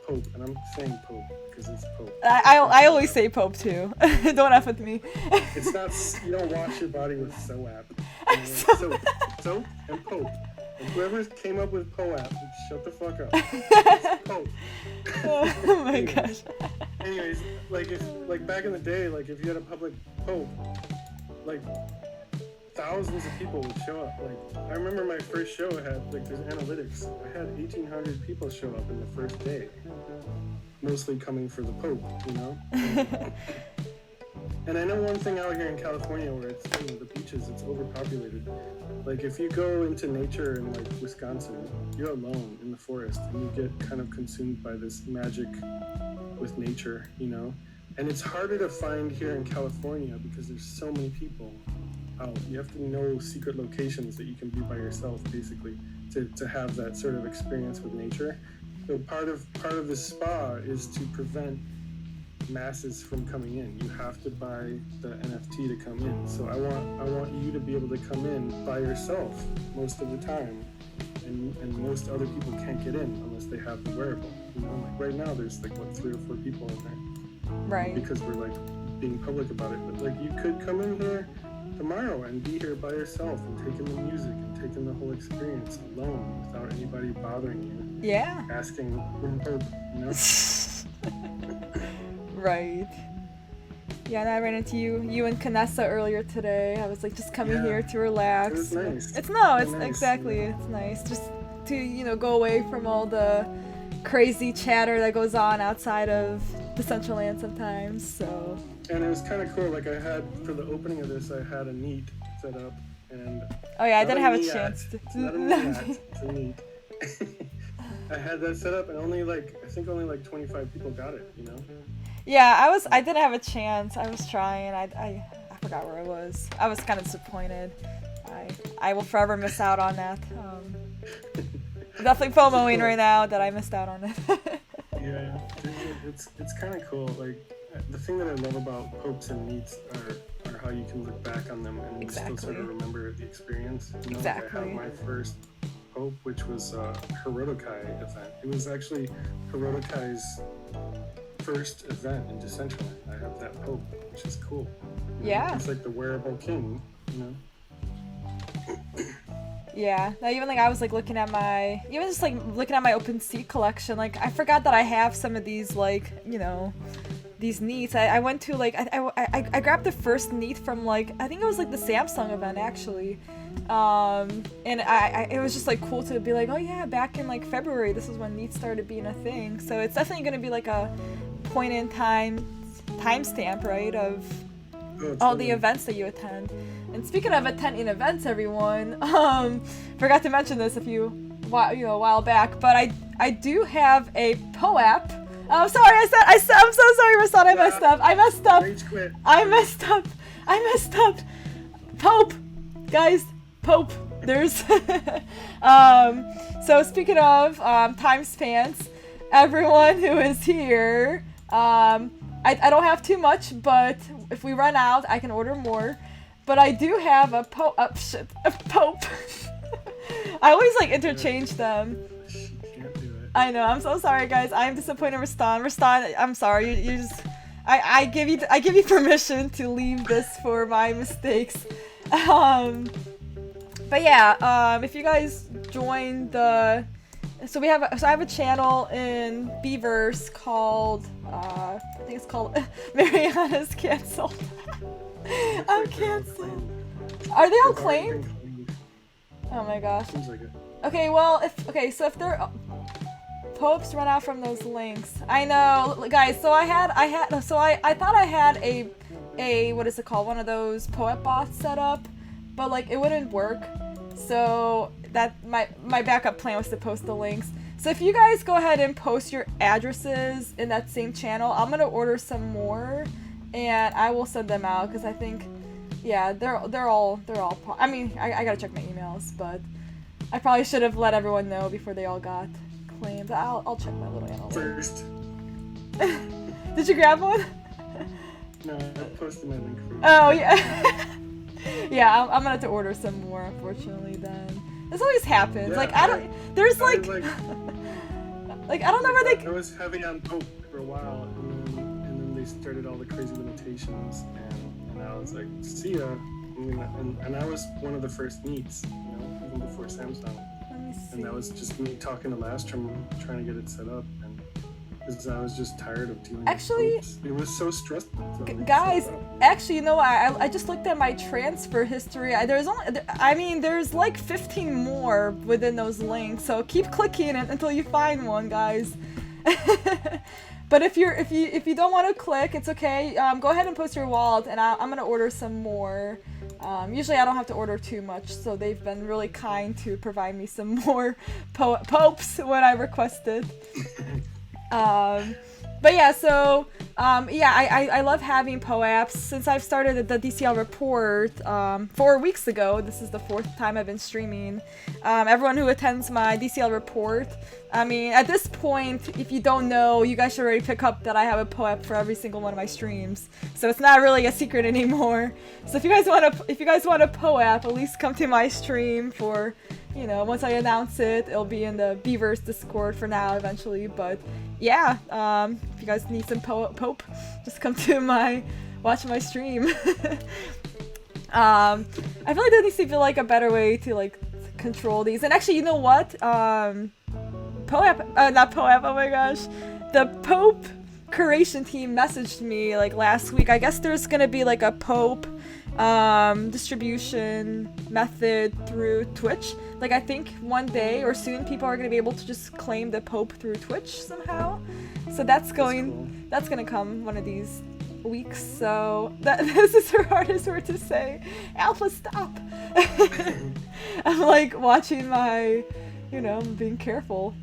pope, and I'm saying pope because it's pope. I always say pope too. Don't F with me. It's not, you don't wash your body with SOAP. You know, soap and pope. And whoever came up with POAP, shut the fuck up. It's pope. Oh my gosh. Anyways, like back in the day, like if you had a public pope, like thousands of people would show up. Like, I remember my first show had, like, there's analytics. I had 1,800 people show up in the first day, mostly coming for the Pope, you know? And I know one thing out here in California where it's, you know, the beaches, it's overpopulated. Like, if you go into nature in, like, Wisconsin, you're alone in the forest, and you get kind of consumed by this magic with nature, you know? And it's harder to find here in California because there's so many people out. You have to know secret locations that you can be by yourself, basically, to have that sort of experience with nature. So part of the spa is to prevent masses from coming in. You have to buy the NFT to come in. So I want you to be able to come in by yourself most of the time, and most other people can't get in unless they have the wearable. You know, like right now there's like 3 or 4 people in there, right? Because we're like being public about it. But like you could come in here tomorrow and be here by yourself and take in the music and take in the whole experience alone without anybody bothering you. Yeah. Asking room Pope, you know? Right. Yeah, and I ran into you and Casa earlier today. I was like just coming here to relax. It was nice. It's nice, exactly. Yeah. It's nice just to, you know, go away from all the crazy chatter that goes on outside of Decentraland sometimes. So. And it was kind of cool. Like I had for the opening of this, I had a neat set up, and oh yeah, I didn't have a chance to. It's not a neat, it's a neat. I had that set up, and only like 25 people got it. You know. Yeah, I didn't have a chance. I was trying. I forgot where I was. I was kind of disappointed. I will forever miss out on that. Definitely FOMOing right now that I missed out on it. Yeah, it's kind of cool. Like the thing that I love about popes and meets are how you can look back on them and still sort of remember the experience. You know, exactly. Like I have my first Pope, which was a Herodokai event. It was actually Herodokai's first event in Decentraland. I have that Pope, which is cool. Yeah. It's like the wearable king, you know? Yeah, no, even like I was like looking at my OpenSea collection, like I forgot that I have some of these, like, you know, these neats. I went to like I grabbed the first neat from like I think it was like the Samsung event actually, and it was just like cool to be like, oh yeah, back in like February this is when neat started being a thing. So it's definitely gonna be like a point in time timestamp, right, of all the events that you attend. And speaking of attending events, everyone, forgot to mention this a while back, but I do have a POAP. I'm sorry, I'm so sorry, Rastan, I messed up. Pope, guys, Pope. There's so speaking of time spans, everyone who is here, I don't have too much, but if we run out, I can order more. But I do have a Pope. I always like interchange them. I know. I'm so sorry, guys. I'm disappointed, Rastan. Rastan, I'm sorry. You just, I give you permission to leave this for my mistakes. But yeah. If you guys join the, so I have a channel in Beavers called I think it's called Maryana's Canceled. I'm canceled. Are they all claimed? Oh my gosh. Seems like it. Okay, well, if they're Popes run out from those links. I know, guys. So I thought I had a what is it called? One of those POAP bots set up, but like it wouldn't work. So that my backup plan was to post the links. So if you guys go ahead and post your addresses in that same channel, I'm gonna order some more. And I will send them out because I think, yeah, they're all. I mean, I gotta check my emails, but I probably should have let everyone know before they all got claimed. I'll check my little analytics. First. Did you grab one? No, I posted my link first. Oh yeah. Yeah, I'm gonna have to order some more. Unfortunately, then this always happens. Yeah, like I don't. There's like, like I don't know where they. I was heavy on Pope for a while. Started all the crazy limitations, and I was like, see ya. And I was one of the first meets, you know, even before Samsung. Let me see. And that was just me talking to Lastrom, trying to get it set up, and because I was just tired of dealing actually, with it was so stressful. Guys, actually, you know what? I just looked at my transfer history. There's like 15 more within those links, so keep clicking it until you find one, guys. But if you don't want to click, it's okay. Go ahead and post your wallet, and I'm gonna order some more. Usually I don't have to order too much, so they've been really kind to provide me some more popes when I requested. But yeah, so I love having POAPs. Since I've started the DCL report 4 weeks ago. This is the 4th time I've been streaming. Everyone who attends my DCL report, I mean, at this point, if you don't know, you guys should already pick up that I have a POAP for every single one of my streams. So it's not really a secret anymore. So if you guys want a POAP, at least come to my stream for, you know, once I announce it, it'll be in the Beavers Discord for now, eventually. But yeah, if you guys need some Pope, just come to watch my stream. I feel like there needs to be like a better way to like control these. And actually, you know what? Not POAP, oh my gosh. The Pope curation team messaged me like last week. I guess there's gonna be like a Pope distribution method through Twitch. Like I think one day or soon people are gonna be able to just claim the Pope through Twitch somehow. So that's gonna come one of these weeks. So this is her hardest word to say. Alpha, stop. I'm like watching my, you know, I'm being careful.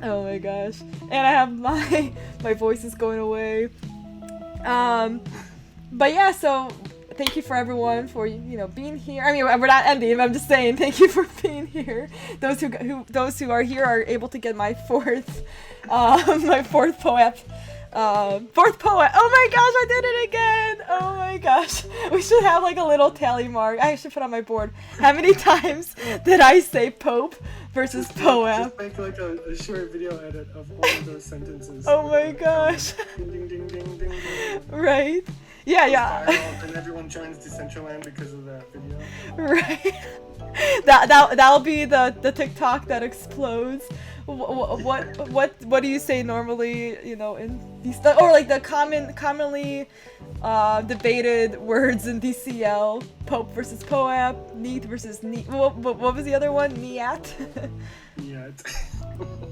Oh my gosh. And I have my voice is going away. But yeah, so thank you for everyone for, you know, being here. I mean, we're not ending, but I'm just saying thank you for being here. Those who are here are able to get my fourth POAP Fourth poet. Oh my gosh, I did it again. Oh my gosh. We should have like a little tally mark. I should put on my board. How many times did I say Pope versus POAP? Just make like a short video edit of all of those sentences. Oh my gosh. Ding, ding, ding, ding, ding, ding. Right. Yeah. Viral, and everyone joins Decentraland because of that video. Right. That'll be the TikTok that explodes. What do you say normally? You know, in these or like the commonly debated words in DCL: Pope versus POAP, Neat versus Neat. What was the other one? Niet. Niet.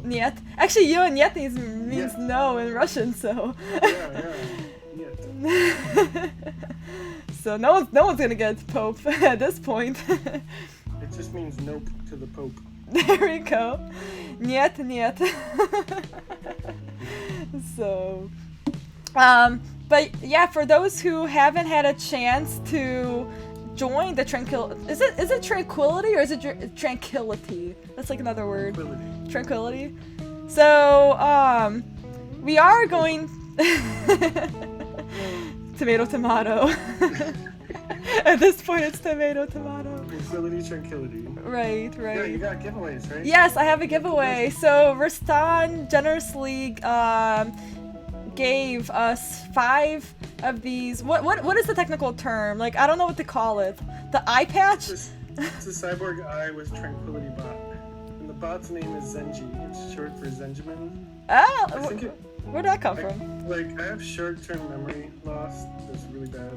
Niet. Actually, you and Niet means no in Russian, so. Yeah. Niet. So no one's gonna get Pope at this point. It just means nope to the Pope. There we go. Niet. So, but yeah, for those who haven't had a chance to join the is it tranquility or is it tranquility? That's like another word. Tranquility. So, we are going tomato. At this point, it's tomato. Tranquility. Right. Yeah, you got giveaways, right? Yes, I have a giveaway. So Rastan generously gave us 5 of these. What is the technical term? Like, I don't know what to call it. The eye patch? It's a cyborg eye with Tranquility bot. And the bot's name is Zenji. It's short for Zenjamin. Oh, I think where'd that come from? Like, I have short-term memory loss. That's really bad.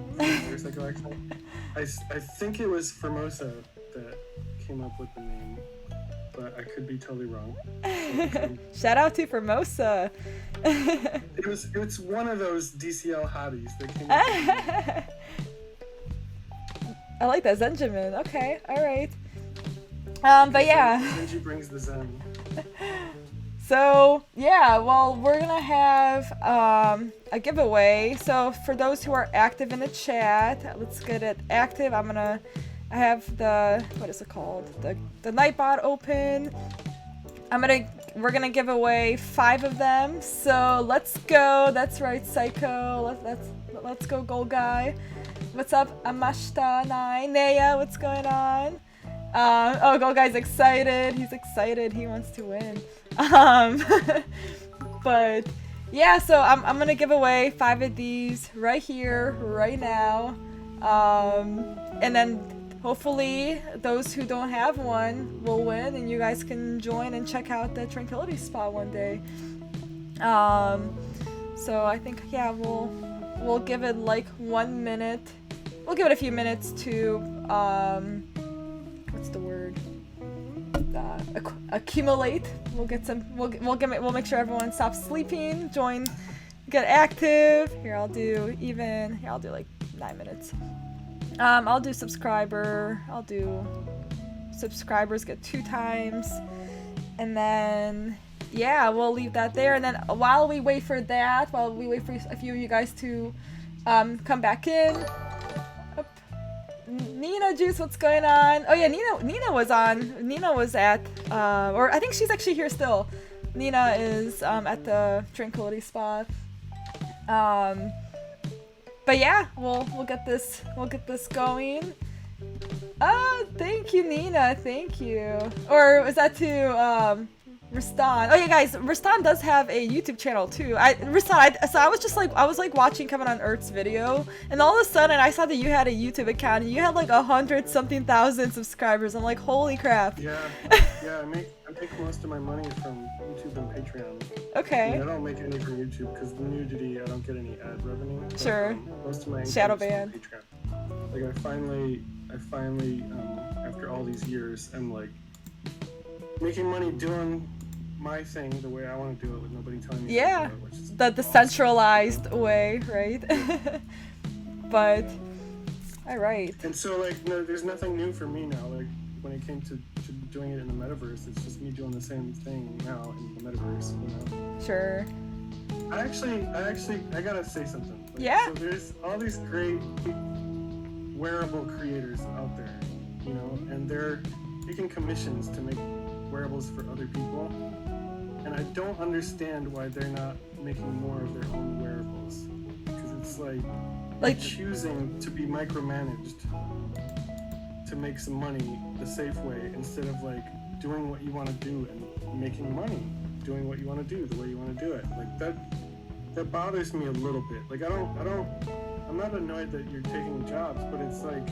Motorcycle accident. I think it was Formosa that came up with the name, but I could be totally wrong. Shout out to Formosa. It's one of those DCL hotties that came up with the name. I like that, Zenjamin. Okay, alright. But yeah. Zenji brings the Zen. So yeah, well, we're gonna have a giveaway. So for those who are active in the chat, let's get it active. I have the, what is it called? The Nightbot open. We're gonna give away 5 of them. So let's go. That's right, Psycho. Let's go, Gold Guy. What's up, Amashta9? Naya, what's going on? Oh, Gold Guy's excited. He's excited. He wants to win. But yeah, so I'm gonna give away 5 of these right here, right now. And then hopefully those who don't have one will win, and you guys can join and check out the Tranquility Spot one day. So I think, yeah, we'll give it like 1 minute. We'll give it a few minutes to what's the word? Accumulate. We'll get some. We'll make sure everyone stops sleeping. Join. Get active. Here I'll do like 9 minutes. I'll do subscriber. I'll do subscribers get 2 times, and then yeah, we'll leave that there. And then while we wait for a few of you guys to come back in. Nina Juice, what's going on? Oh yeah, Nina was on. Nina was at, or I think she's actually here still. Nina is at the Tranquility Spot. But yeah, we'll get this going. Thank you, Nina. Thank you. Or was that to Rastan? Oh yeah, guys, Rastan does have a YouTube channel too. So I was watching Kevin on Earth's video, and all of a sudden I saw that you had a YouTube account and you had like 100-something thousand subscribers. I'm like, holy crap. Yeah, I make most of my money from YouTube and Patreon. Okay. I don't make any from YouTube because the nudity, I don't get any ad revenue. But, sure. Most of my shadow income ban. is from Patreon. Like I finally, after all these years, I'm like making money doing my thing the way I want to do it with nobody telling me. Yeah, how to do it, which is the awesome. decentralized way, right? But all right. And so like, no, there's nothing new for me now. Like when it came to doing it in the metaverse, it's just me doing the same thing now in the metaverse. You know. Sure. I gotta say something. Like, Yeah. So there's all these great wearable creators out there, you know, and they're taking commissions to make wearables for other people, and I don't understand why they're not making more of their own wearables, because it's like choosing to be micromanaged to make some money the safe way, instead of like doing what you want to do and making money doing what you want to do the way you want to do it. Like that bothers me a little bit. Like I'm not annoyed that you're taking jobs, but it's like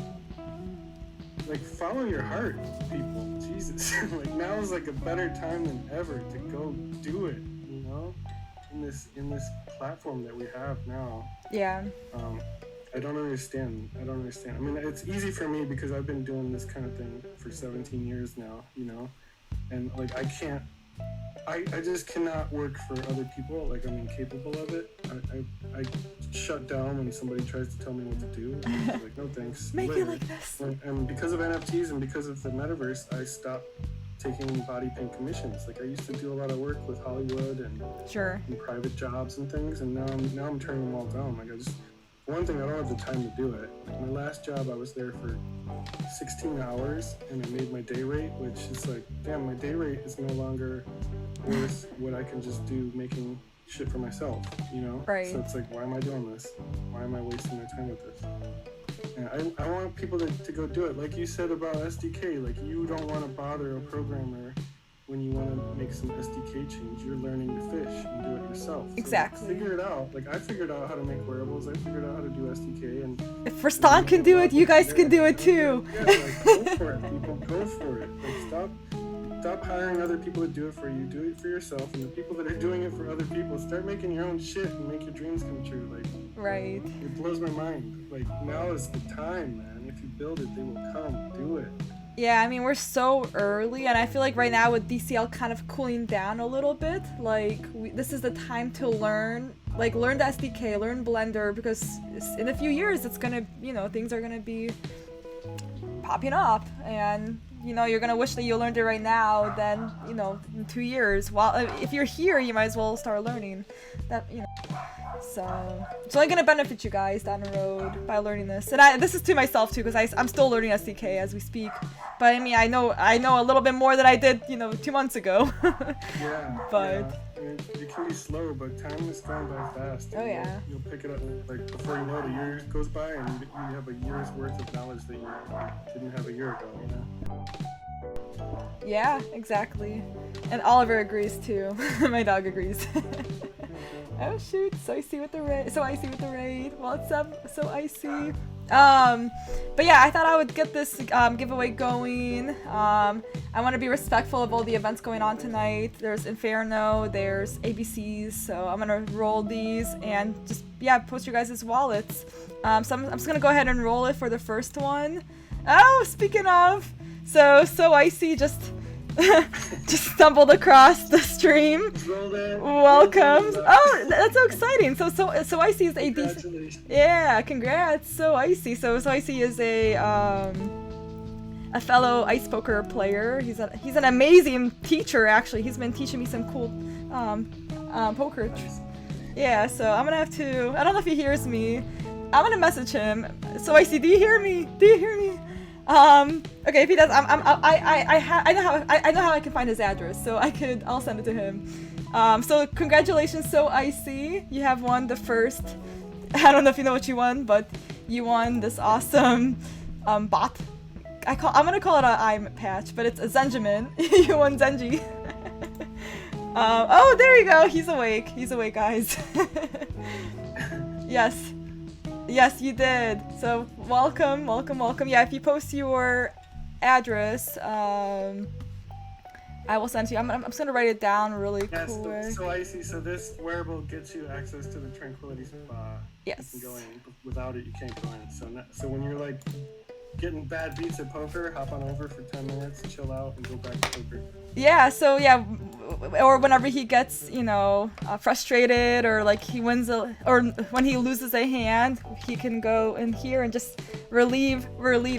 follow your heart, people. Jesus. Like now is like a better time than ever to go do it, you know, in this platform that we have now. Yeah. I don't understand. I mean, it's easy for me because I've been doing this kind of thing for 17 years now, you know, and like I just cannot work for other people. Like I'm incapable of it. I shut down when somebody tries to tell me what to do. I'm like, no thanks. Make it like this. And because of NFTs and because of the metaverse, I stopped taking body paint commissions. Like I used to do a lot of work with Hollywood and private jobs and things, and now I'm turning them all down. Like for one thing, I don't have the time to do it. Like my last job, I was there for 16 hours and I made my day rate, which is like, damn, my day rate is no longer worth what I can just do making shit for myself, you know? Right. So it's like, why am I doing this? Why am I wasting my time with this? And I want people to go do it. Like you said about SDK, like you don't want to bother a programmer when you want to make some SDK change. You're learning to fish and do it yourself. So exactly. Figure it out. Like I figured out how to make wearables. I figured out how to do SDK. And if Rastan can do it, you guys can do it too. Yeah, like go for it, people. Go for it. Like stop hiring other people to do it for you. Do it for yourself. And the people that are doing it for other people, start making your own shit and make your dreams come true. Like right. It blows my mind. Like now is the time, man. If you build it, they will come. Do it. Yeah, I mean, we're so early, and I feel like right now with DCL kind of cooling down a little bit, like, this is the time to learn the SDK, learn Blender, because in a few years, it's gonna, you know, things are gonna be popping up, and, you know, you're gonna wish that you learned it right now, then, you know, in 2 years, if you're here, you might as well start learning that, you know. So it's only gonna benefit you guys down the road by learning this, and this is to myself too, because I'm still learning SDK as we speak. But I mean, I know a little bit more than I did, you know, 2 months ago. Yeah. But yeah. I mean, you can be slow, but time is going by fast. Oh yeah. You'll pick it up like before you know it, a year goes by, and you have a year's worth of knowledge that you didn't have a year ago. You know. Yeah, exactly. And Oliver agrees too. My dog agrees. Oh shoot, so icy with the raid. What's up, so icy? But yeah, I thought I would get this giveaway going. I want to be respectful of all the events going on tonight. There's Inferno, there's ABCs, so I'm gonna roll these and just, yeah, post your guys' wallets. So I'm just gonna go ahead and roll it for the first one. Oh, speaking of, so icy just stumbled across the stream. Welcome. Oh, that's so exciting. So icy is a decent. Yeah, congrats. So icy. So icy is a fellow ice poker player. He's an amazing teacher. Actually, he's been teaching me some cool poker. Yeah. So I'm gonna have to. I don't know if he hears me. I'm gonna message him. So icy, do you hear me? Okay, if he does, I know how I can find his address, so I'll send it to him. So congratulations, So Icy, you have won the first, I don't know if you know what you won, but you won this awesome, bot. I'm gonna call it an eye patch, but it's a Zenjamin. You won Zenji. Oh, there you go, he's awake, guys. Yes, you did. So welcome. Yeah, if you post your address, I will send to you. I'm just gonna write it down really quick. So icy. So this wearable gets you access to the Tranquility Spa. Yes. You can go in. Without it, you can't go in. So when you're like getting bad beats at poker, hop on over for 10 minutes, chill out, and go back to poker. Yeah. So yeah, or whenever he gets, you know, frustrated, or like he wins or when he loses a hand, he can go in here and just relieve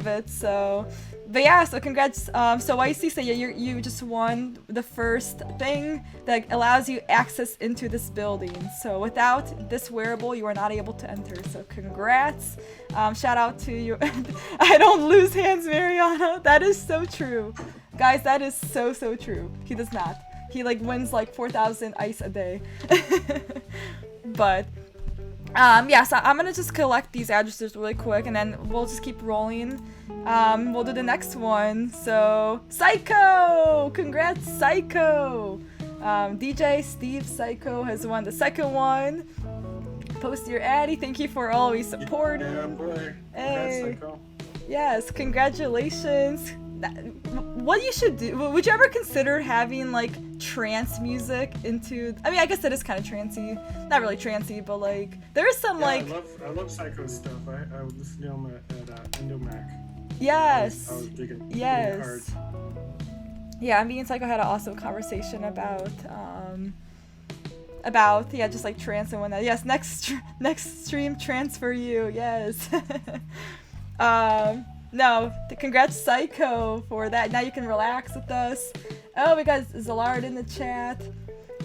it. So, but yeah, so congrats. So icy, so yeah, you just won the first thing that allows you access into this building. So without this wearable, you are not able to enter. So congrats. Shout out to you. I don't lose hands, Maryana. That is so true. Guys, that is so true. He does not. he like wins like 4,000 ice a day. But yeah, so I'm gonna just collect these addresses really quick, and then we'll just keep rolling. We'll do the next one. So Psycho, congrats Psycho. DJ Steve Psycho has won the second one. Post your Addy, thank you for always supporting. Yeah, boy. Hey. Psycho. Yes, congratulations. What you should do, would you ever consider having like trance music into, I mean, I guess it is kind of trancey, not really trancey, but like there is some like I love Psycho stuff. I would listen to him at Endomac. Yes. I was digging Yes. hard. Yeah, me and Psycho had an awesome conversation about yeah, just like trance and whatnot. Yes, next stream trance for you. Yes. No, congrats Psycho for that. Now you can relax with us. Oh, we got Zalard in the chat.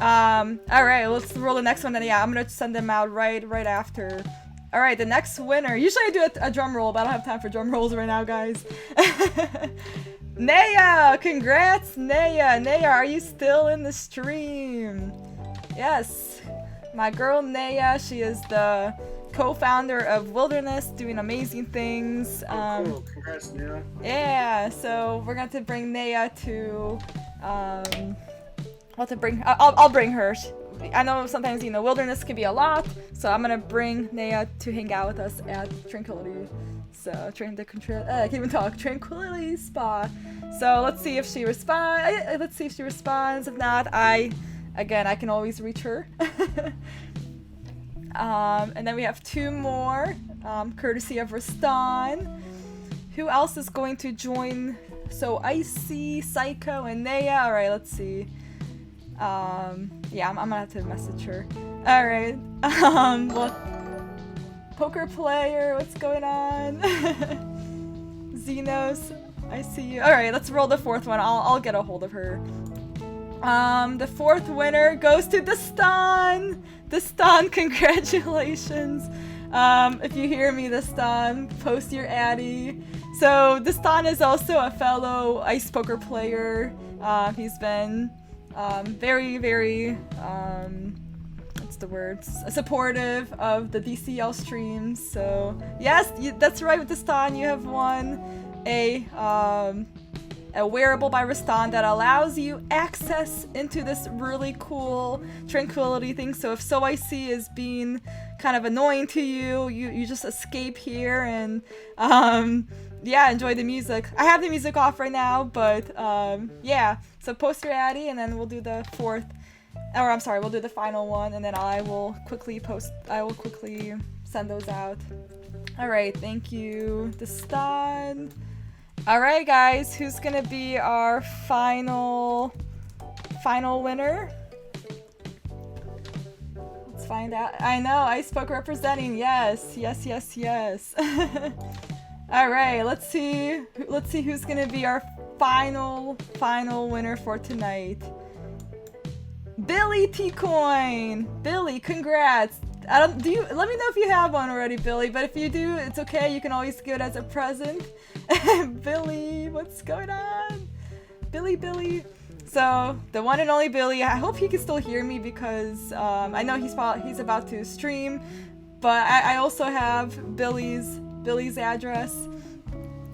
All right, let's roll the next one. Then yeah, I'm gonna send them out right after. All right, the next winner. Usually I do a drum roll, but I don't have time for drum rolls right now, guys. Naya, congrats, Naya. Naya, are you still in the stream? Yes, my girl Naya. She is the co-founder of Wilderness, doing amazing things. Cool. Congrats, Naya. Yeah, so we're going to bring Naya to, I'll bring her. I know sometimes, you know, Wilderness can be a lot, so I'm gonna bring Naya to hang out with us at Tranquility. So, I can't even talk. Tranquility Spa. So, let's see if she responds. If not, I can always reach her. And then we have two more, courtesy of Rastan. Who else is going to join? So Icy, Psycho, and Naya. All right, let's see. Yeah, I'm gonna have to message her. All right. Well, poker player, what's going on? Xenos, I see you. All right, let's roll the fourth one. I'll get a hold of her. The fourth winner goes to Destan. Destan, congratulations. If you hear me, Destan, post your Addy. So Destan is also a fellow ice poker player. He's been very, very, what's the word? Supportive of the DCL streams. So yes, that's right with Destan. You have won a Wearable by Rastan that allows you access into this really cool tranquility thing. So if So I See is being kind of annoying to you, you just escape here and yeah, enjoy the music. I have the music off right now, but yeah. So post your Addy and then we'll do the we'll do the final one, and then I will quickly send those out. All right, thank you, Destan. All right, guys, who's gonna be our final winner? Let's find out. I know, Ice Poker representing. Yes. All right, let's see who's gonna be our final winner for tonight. Billy T Coin. Billy, congrats. Let me know if you have one already, Billy. But if you do, it's okay. You can always give it as a present. Billy, what's going on? Billy. So the one and only Billy. I hope he can still hear me because I know he's about to stream, but I also have Billy's address.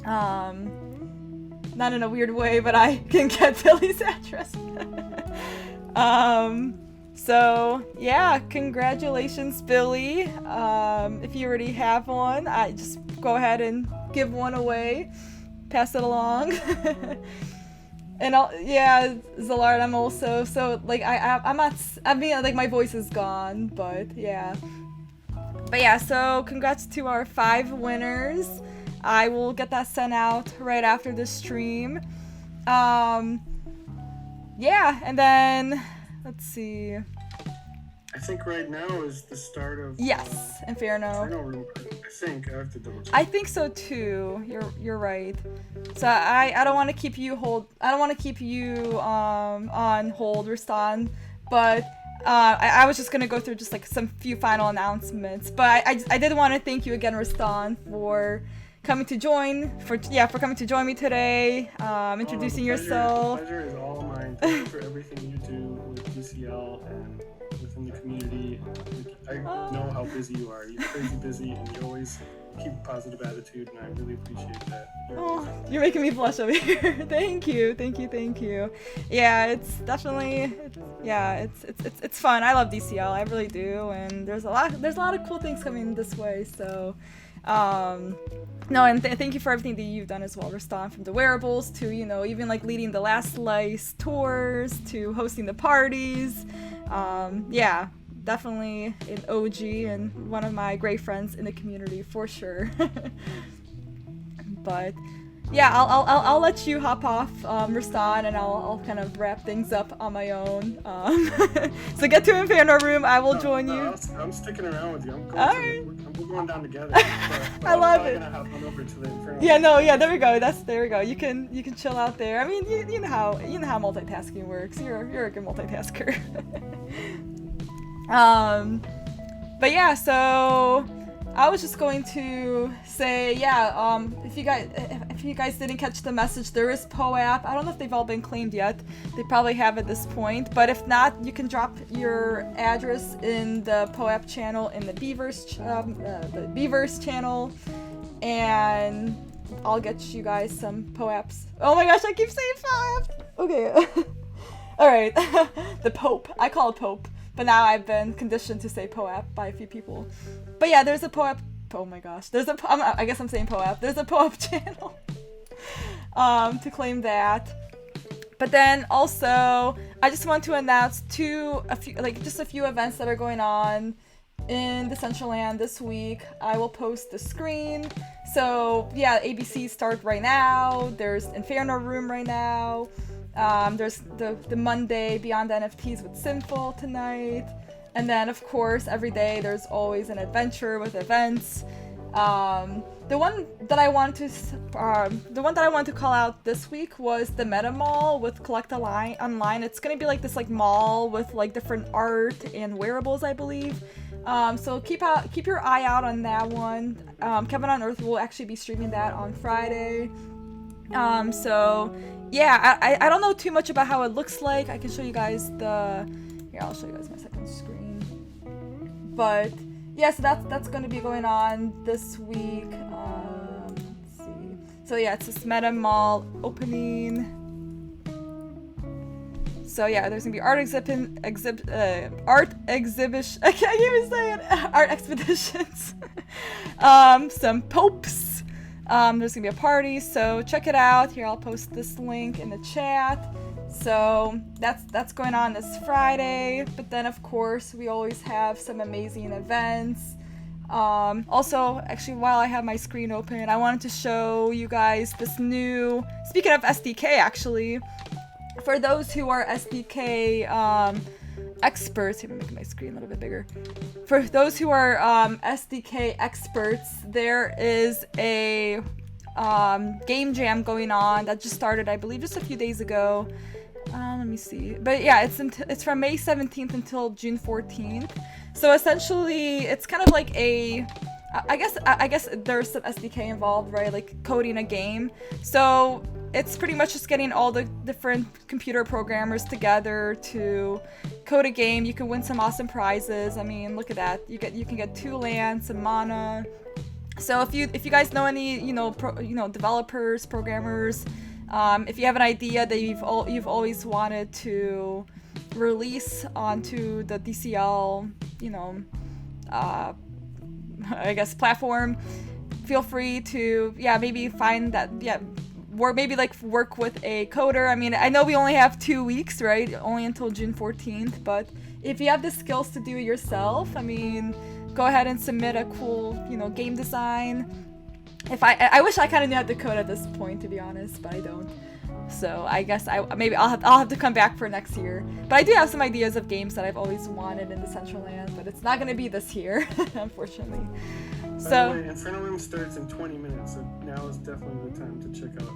Not in a weird way, but I can get Billy's address. So yeah, congratulations, Billy. If you already have one, I just go ahead and give one away, pass it along. And Zalard, I'm also, so like I'm not, I mean, like my voice is gone, but yeah, so congrats to our 5 winners. I will get that sent out right after the stream. Yeah, and then let's see. I think right now is the start of Inferno. Room. I think I have to double check. I think so too. You're right. So I don't want to keep you on hold, Rastan, but I was just gonna go through just like some few final announcements. But I did want to thank you again, Rastan, for coming to join me today. Introducing yourself. The pleasure is all mine. Thank you for everything you do with DCL and within the community. I know how busy you are. You're crazy busy, and you always keep a positive attitude, and I really appreciate that. You're making me blush over here. Thank you. Yeah, it's definitely, it's fun. I love DCL, I really do, and there's a lot of cool things coming this way. So, no, and thank you for everything that you've done as well, Rastan, from the Wearables to even like leading the Last Slice tours to hosting the parties. Yeah. Definitely an OG and one of my great friends in the community for sure. But yeah, I'll let you hop off, Rastan, and I'll kind of wrap things up on my own. So get to Inferno Room. I will join you. I'm sticking around with you. We're going down together. But I love it. I'm gonna hop on over to the Inferno. Yeah, there we go. There we go. You can chill out there. I mean, you know how multitasking works. You're a good multitasker. But yeah, so I was just going to say, if you guys didn't catch the message, there is POAP. I don't know if they've all been claimed yet. They probably have at this point, but if not, you can drop your address in the POAP channel in the Beavers channel, and I'll get you guys some POAPs. Oh my gosh, I keep saying POAP. Okay. All right. The Pope. I call it Pope. But now I've been conditioned to say POAP by a few people. But yeah, there's a POAP. Oh my gosh. I guess I'm saying POAP. There's a POAP channel to claim that. But then also, I just want to announce a few events that are going on in Decentraland this week. I will post the screen. So yeah, ABC start right now. There's Inferno Room right now. There's the Monday Beyond the NFTs with Sinful tonight, and then of course every day there's always an adventure with events. The one that I want to call out this week was the Meta Mall with Collect Online. It's gonna be like this mall with like different art and wearables, I believe. So keep your eye out on that one. Kevin on Earth will actually be streaming that on Friday. So yeah, I don't know too much about how it looks like. I can show you guys I'll show you guys my second screen. But yeah, so that's going to be going on this week. Let's see. So yeah, it's this Meta Mall opening. So yeah, there's gonna be art exhibition. I can't even say it. Art expeditions. Some popes. There's gonna be a party, so check it out. Here, I'll post this link in the chat. So that's going on this Friday. But then, of course, we always have some amazing events. Also, actually, while I have my screen open, I wanted to show you guys this new. Speaking of SDK, actually, for those who are SDK experts, here, I'm making my screen a little bit bigger. For those who are SDK experts, there is a game jam going on that just started, I believe, just a few days ago. Let me see. But yeah, it's from May 17th until June 14th. So essentially, it's kind of like I guess there's some SDK involved, right? Like coding a game. So it's pretty much just getting all the different computer programmers together to code a game. You can win some awesome prizes. I mean, look at that. You can get 2 land, some mana. So if you guys know any developers, programmers, if you have an idea that you've always wanted to release onto the DCL, I guess platform, feel free to maybe find that or maybe work with a coder. I mean, I know we only have 2 weeks, right? Only until June 14th, but if you have the skills to do it yourself, I mean, go ahead and submit a cool, game design. If I wish I kind of knew how to code at this point, to be honest, but I don't. So I guess I'll have to come back for next year. But I do have some ideas of games that I've always wanted in Decentraland, but it's not going to be this year, unfortunately. By the way, Inferno Room starts in 20 minutes, so now is definitely the time to check out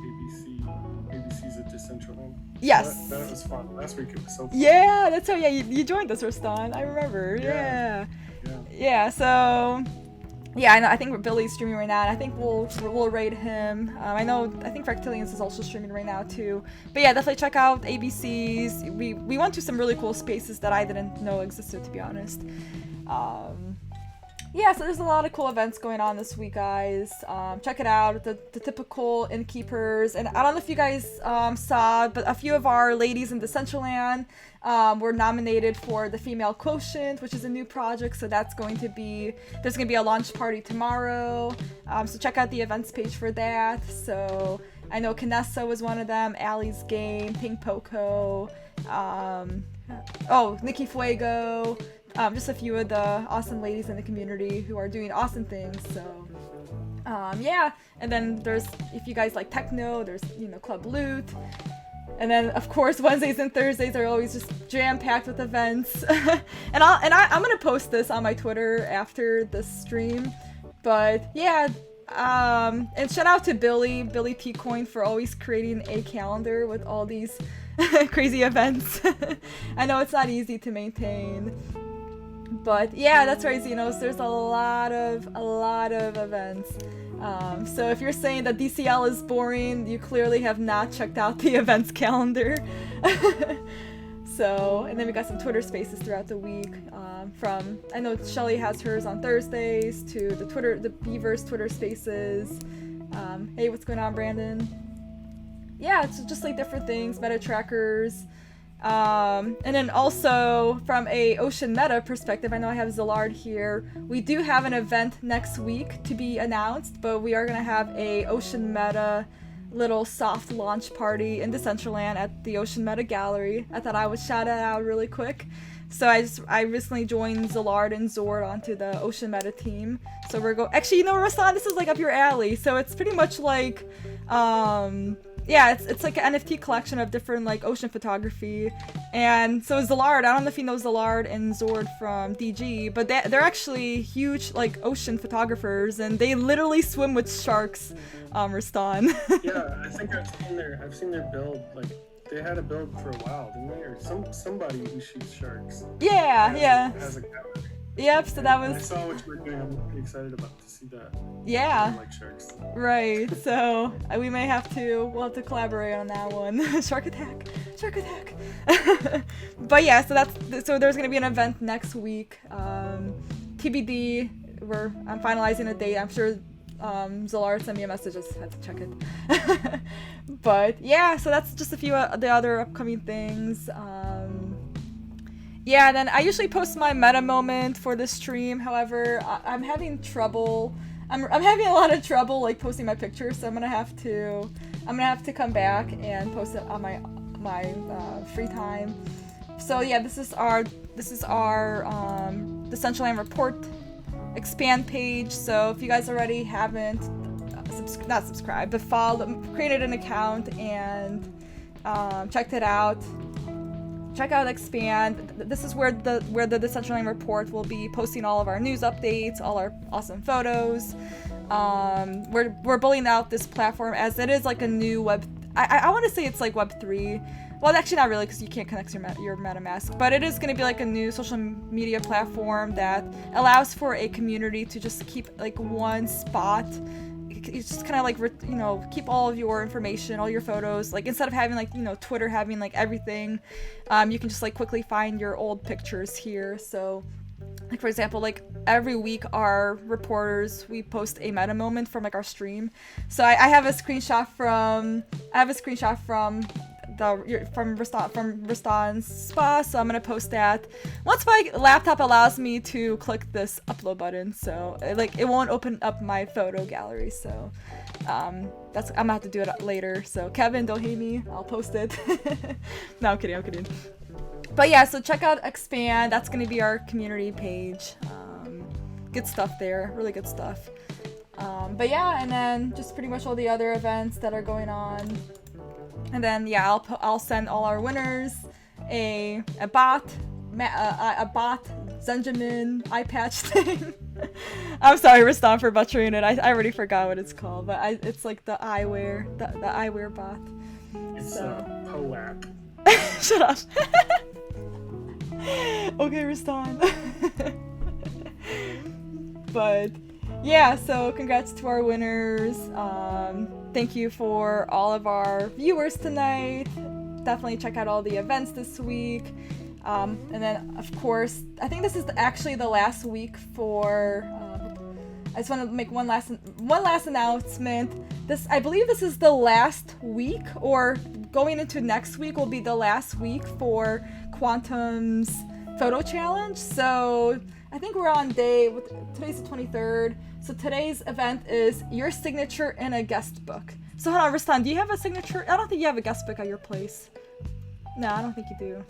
ABC's at Decentraland. Yes. That was fun. Last week it was so fun. Yeah, that's how. Yeah, you joined us, Rastan. I remember. Yeah. So yeah, I think Billy's streaming right now, and I think we'll raid him. I think Fractilians is also streaming right now too. But yeah, definitely check out ABC's. We went to some really cool spaces that I didn't know existed, to be honest. Yeah, so there's a lot of cool events going on this week, guys. Check it out, the typical innkeepers. And I don't know if you guys saw, but a few of our ladies in Decentraland were nominated for the Female Quotient, which is a new project. So there's going to be a launch party tomorrow. So check out the events page for that. So I know Canessa was one of them, Allie's Game, Pink Poco, Nikki Fuego. Just a few of the awesome ladies in the community who are doing awesome things. So, yeah. And then if you guys like techno, there's, Club Loot. And then, of course, Wednesdays and Thursdays are always just jam-packed with events. and I'm gonna post this on my Twitter after this stream. But yeah, and shout out to Billy T Coin for always creating a calendar with all these crazy events. I know it's not easy to maintain. But yeah, that's right, Xenos. There's a lot of events. So if you're saying that DCL is boring, you clearly have not checked out the events calendar. So, and then we got some Twitter spaces throughout the week. I know Shelly has hers on Thursdays, to the Beavers Twitter spaces. Hey, what's going on, Brandon? Yeah, it's just like different things, meta trackers. And then also from a Ocean Meta perspective, I know I have Zillard here. We do have an event next week to be announced, but we are going to have a Ocean Meta little soft launch party in Decentraland at the Ocean Meta Gallery. I thought I would shout it out really quick. So I recently joined Zillard and Zord onto the Ocean Meta team. So actually, Rastan, this is like up your alley. So it's pretty much like, yeah, it's like an NFT collection of different like ocean photography. And so Zillard, I don't know if you know Zillard and Zord from DG, but they're actually huge like ocean photographers, and they literally swim with sharks, Rastan. Yeah, I think I've seen their build. Like, they had a build for a while, didn't they? Or somebody who shoots sharks. Yeah. Has a gallery. Yep, so that was... I saw what you were doing. I'm pretty excited to see that. Yeah. I like sharks. Right, so we'll have to collaborate on that one. Shark attack. But yeah, so there's gonna be an event next week. TBD, I'm finalizing a date. I'm sure Zillard sent me a message, just had to check it. But yeah, so that's just a few of the other upcoming things. Yeah, then I usually post my meta moment for the stream. However, I'm having trouble. I'm having a lot of trouble like posting my pictures, so I'm gonna have to come back and post it on my free time. So yeah, this is our Decentraland Report expand page. So if you guys already haven't not subscribed, but created an account and checked it out. Check out Expand. This is where the Decentraland Report will be posting all of our news updates, all our awesome photos. We're building out this platform as it is like a new web. I want to say it's like Web 3. Well, actually not really, because you can't connect your MetaMask. But it is going to be like a new social media platform that allows for a community to just keep like one spot. It's just kind of like, keep all of your information, all your photos, like instead of having like, Twitter having like everything, you can just like quickly find your old pictures here. So like, for example, like every week our reporters, we post a meta moment from like our stream. So I have a screenshot from Rastan's spa, so I'm gonna post that once my laptop allows me to click this upload button. So it won't open up my photo gallery. So I'm gonna have to do it later. So Kevin, don't hate me. I'll post it. No, I'm kidding. But yeah, so check out Expand. That's gonna be our community page. Good stuff there, really good stuff. But yeah, and then just pretty much all the other events that are going on. And then yeah, I'll send all our winners a bot Zenjamin eye patch thing. I'm sorry, Rastan, for butchering it. I already forgot what it's called, but it's like the eyewear, the eyewear bot. It's POAP. Shut up. Okay, Rastan. But Yeah, so congrats to our winners. Thank you for all of our viewers tonight. Definitely check out all the events this week. And then, of course, I think this is actually the last week for. I just want to make one last announcement. I believe this is the last week, or going into next week will be the last week for Quantum's photo challenge. So I think we're on today's the 23rd. So today's event is your signature in a guest book. So hold on, Rastan, do you have a signature? I don't think you have a guest book at your place. No, I don't think you do.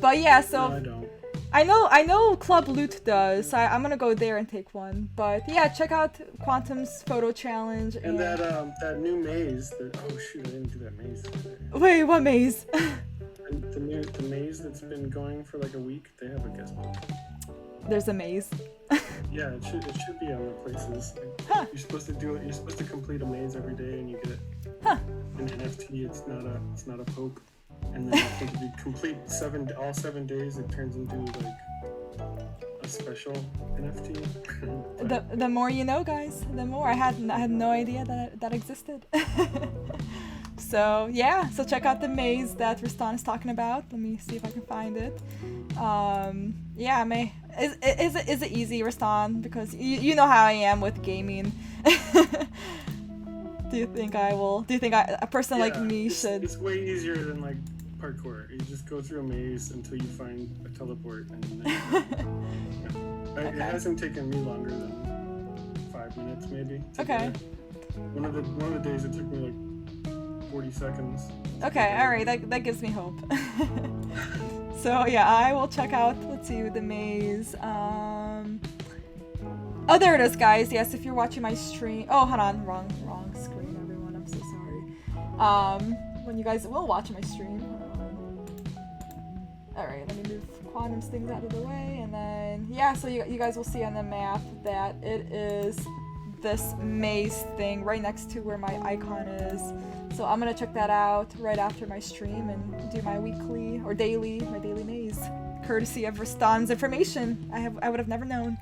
But yeah, so. No, I don't. I know Club Loot does, so I'm gonna go there and take one. But yeah, check out Quantum's photo challenge. And that new maze. Oh shoot, I didn't do that maze today. Wait, what maze? And the maze that's been going for like a week. They have a guest book. There's a maze. Yeah, it should be on the places. Huh. You're supposed to do it. You're supposed to complete a maze every day, and you get an NFT. It's not a POAP. And then I think if you complete all 7 days, it turns into like a special NFT. The more you know, guys. The more. I had no idea that existed. So yeah, so check out the maze that Rastan is talking about. Let me see if I can find it. Yeah, is it easy, Rastan? Because you know how I am with gaming. Do you think a person like me should? It's way easier than like parkour. You just go through a maze until you find a teleport, and then, okay. It hasn't taken me longer than 5 minutes, maybe. Okay. One of the days it took me like 40 seconds. Okay, all right, that gives me hope. So yeah, I will check out. Let's see the maze. Oh, there it is, guys. Yes, if you're watching my stream. Oh, hold on, wrong screen, everyone. I'm so sorry. When you guys will watch my stream. All right, let me move Quantum's things out of the way, and then yeah. So you guys will see on the map that it is this maze thing right next to where my icon is. So I'm gonna check that out right after my stream and do my weekly or daily maze, courtesy of Rastan's information. I would have never known.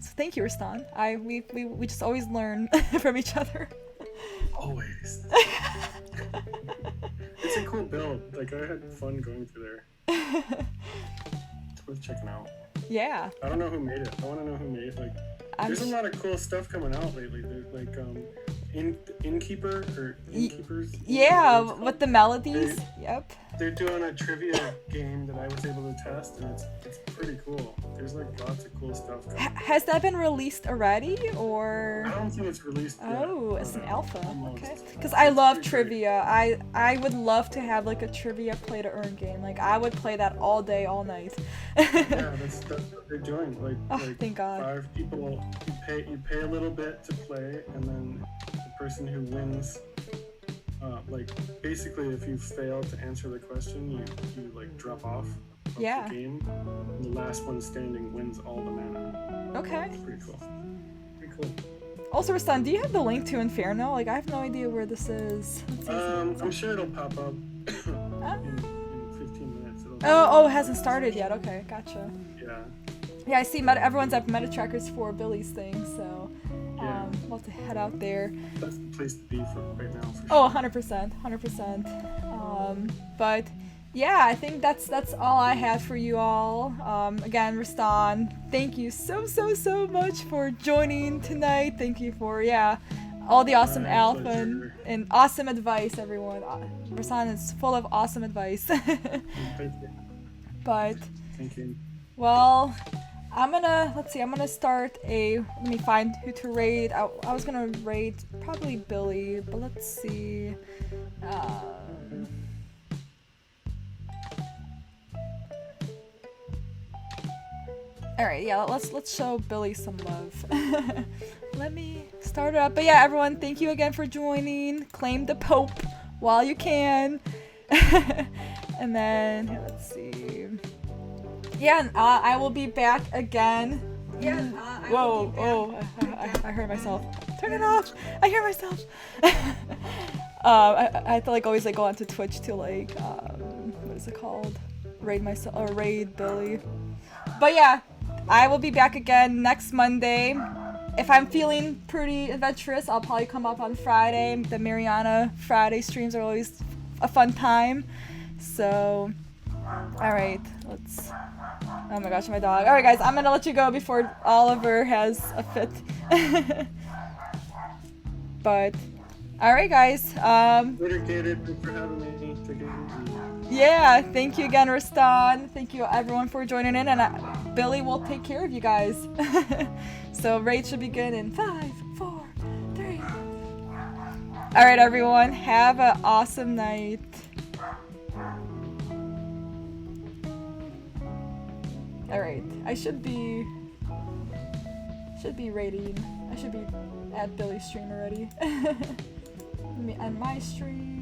So thank you, Rastan. We just always learn from each other. Always. It's a cool build. Like I had fun going through there. It's worth checking out. Yeah. I don't know who made it. I want to know who made it. Like, there's a lot of cool stuff coming out lately. There's like Innkeeper or Innkeepers. Yeah, with the melodies. Yep. They're doing a trivia game that I was able to test, and it's pretty cool. There's like lots of cool stuff coming. Has that been released already, or? I don't think it's released yet. Oh, it's an alpha. Almost. Okay. Because I love trivia. I would love to have like a trivia play to earn game. Like I would play that all day, all night. Yeah, that's what they're doing. Like thank God. 5 people. You pay a little bit to play, and then the person who wins. Like basically, if you fail to answer the question, you like drop off of the game. And the last one standing wins all the mana. Okay. It's pretty cool. Pretty cool. Also, Rastan, do you have the link to Inferno? Like, I have no idea where this is. I'm sure it'll pop up in 15 minutes. Oh, it hasn't started yet. Okay, gotcha. Yeah. Yeah, I see. Everyone's at meta trackers for Billy's thing, so. Yeah. We'll have to head out there. That's the place to be for right now. For sure. Oh, 100%. But yeah, I think that's all I had for you all. Again, Rastan, thank you so much for joining tonight. Thank you for all the awesome alpha and awesome advice, everyone. Rastan is full of awesome advice. Thank you. But thank you. Well, I'm gonna start let me find who to raid. I was gonna raid probably Billy, but let's see. Alright, yeah, let's show Billy some love. Let me start it up. But yeah, everyone, thank you again for joining. Claim the Pope while you can. And then, let's see. Yeah, and I will be back again. Yeah, whoa, I heard myself. Turn it off! I hear myself! I have to always go onto Twitch to what is it called? Raid myself, or raid Billy. But yeah, I will be back again next Monday. If I'm feeling pretty adventurous, I'll probably come up on Friday. The Maryana Friday streams are always a fun time. So, alright, let's... Oh my gosh, my dog. Alright guys, I'm gonna let you go before Oliver has a fit. But, alright guys. Later, Gator. Thanks for having me. Take it easy. Yeah, thank you again, Rastan. Thank you everyone for joining in, and Billy will take care of you guys. So raid should begin in 5, 4, 3. Alright everyone, have an awesome night. Alright, I should be raiding. I should be at Billy's stream already. Let me end my stream.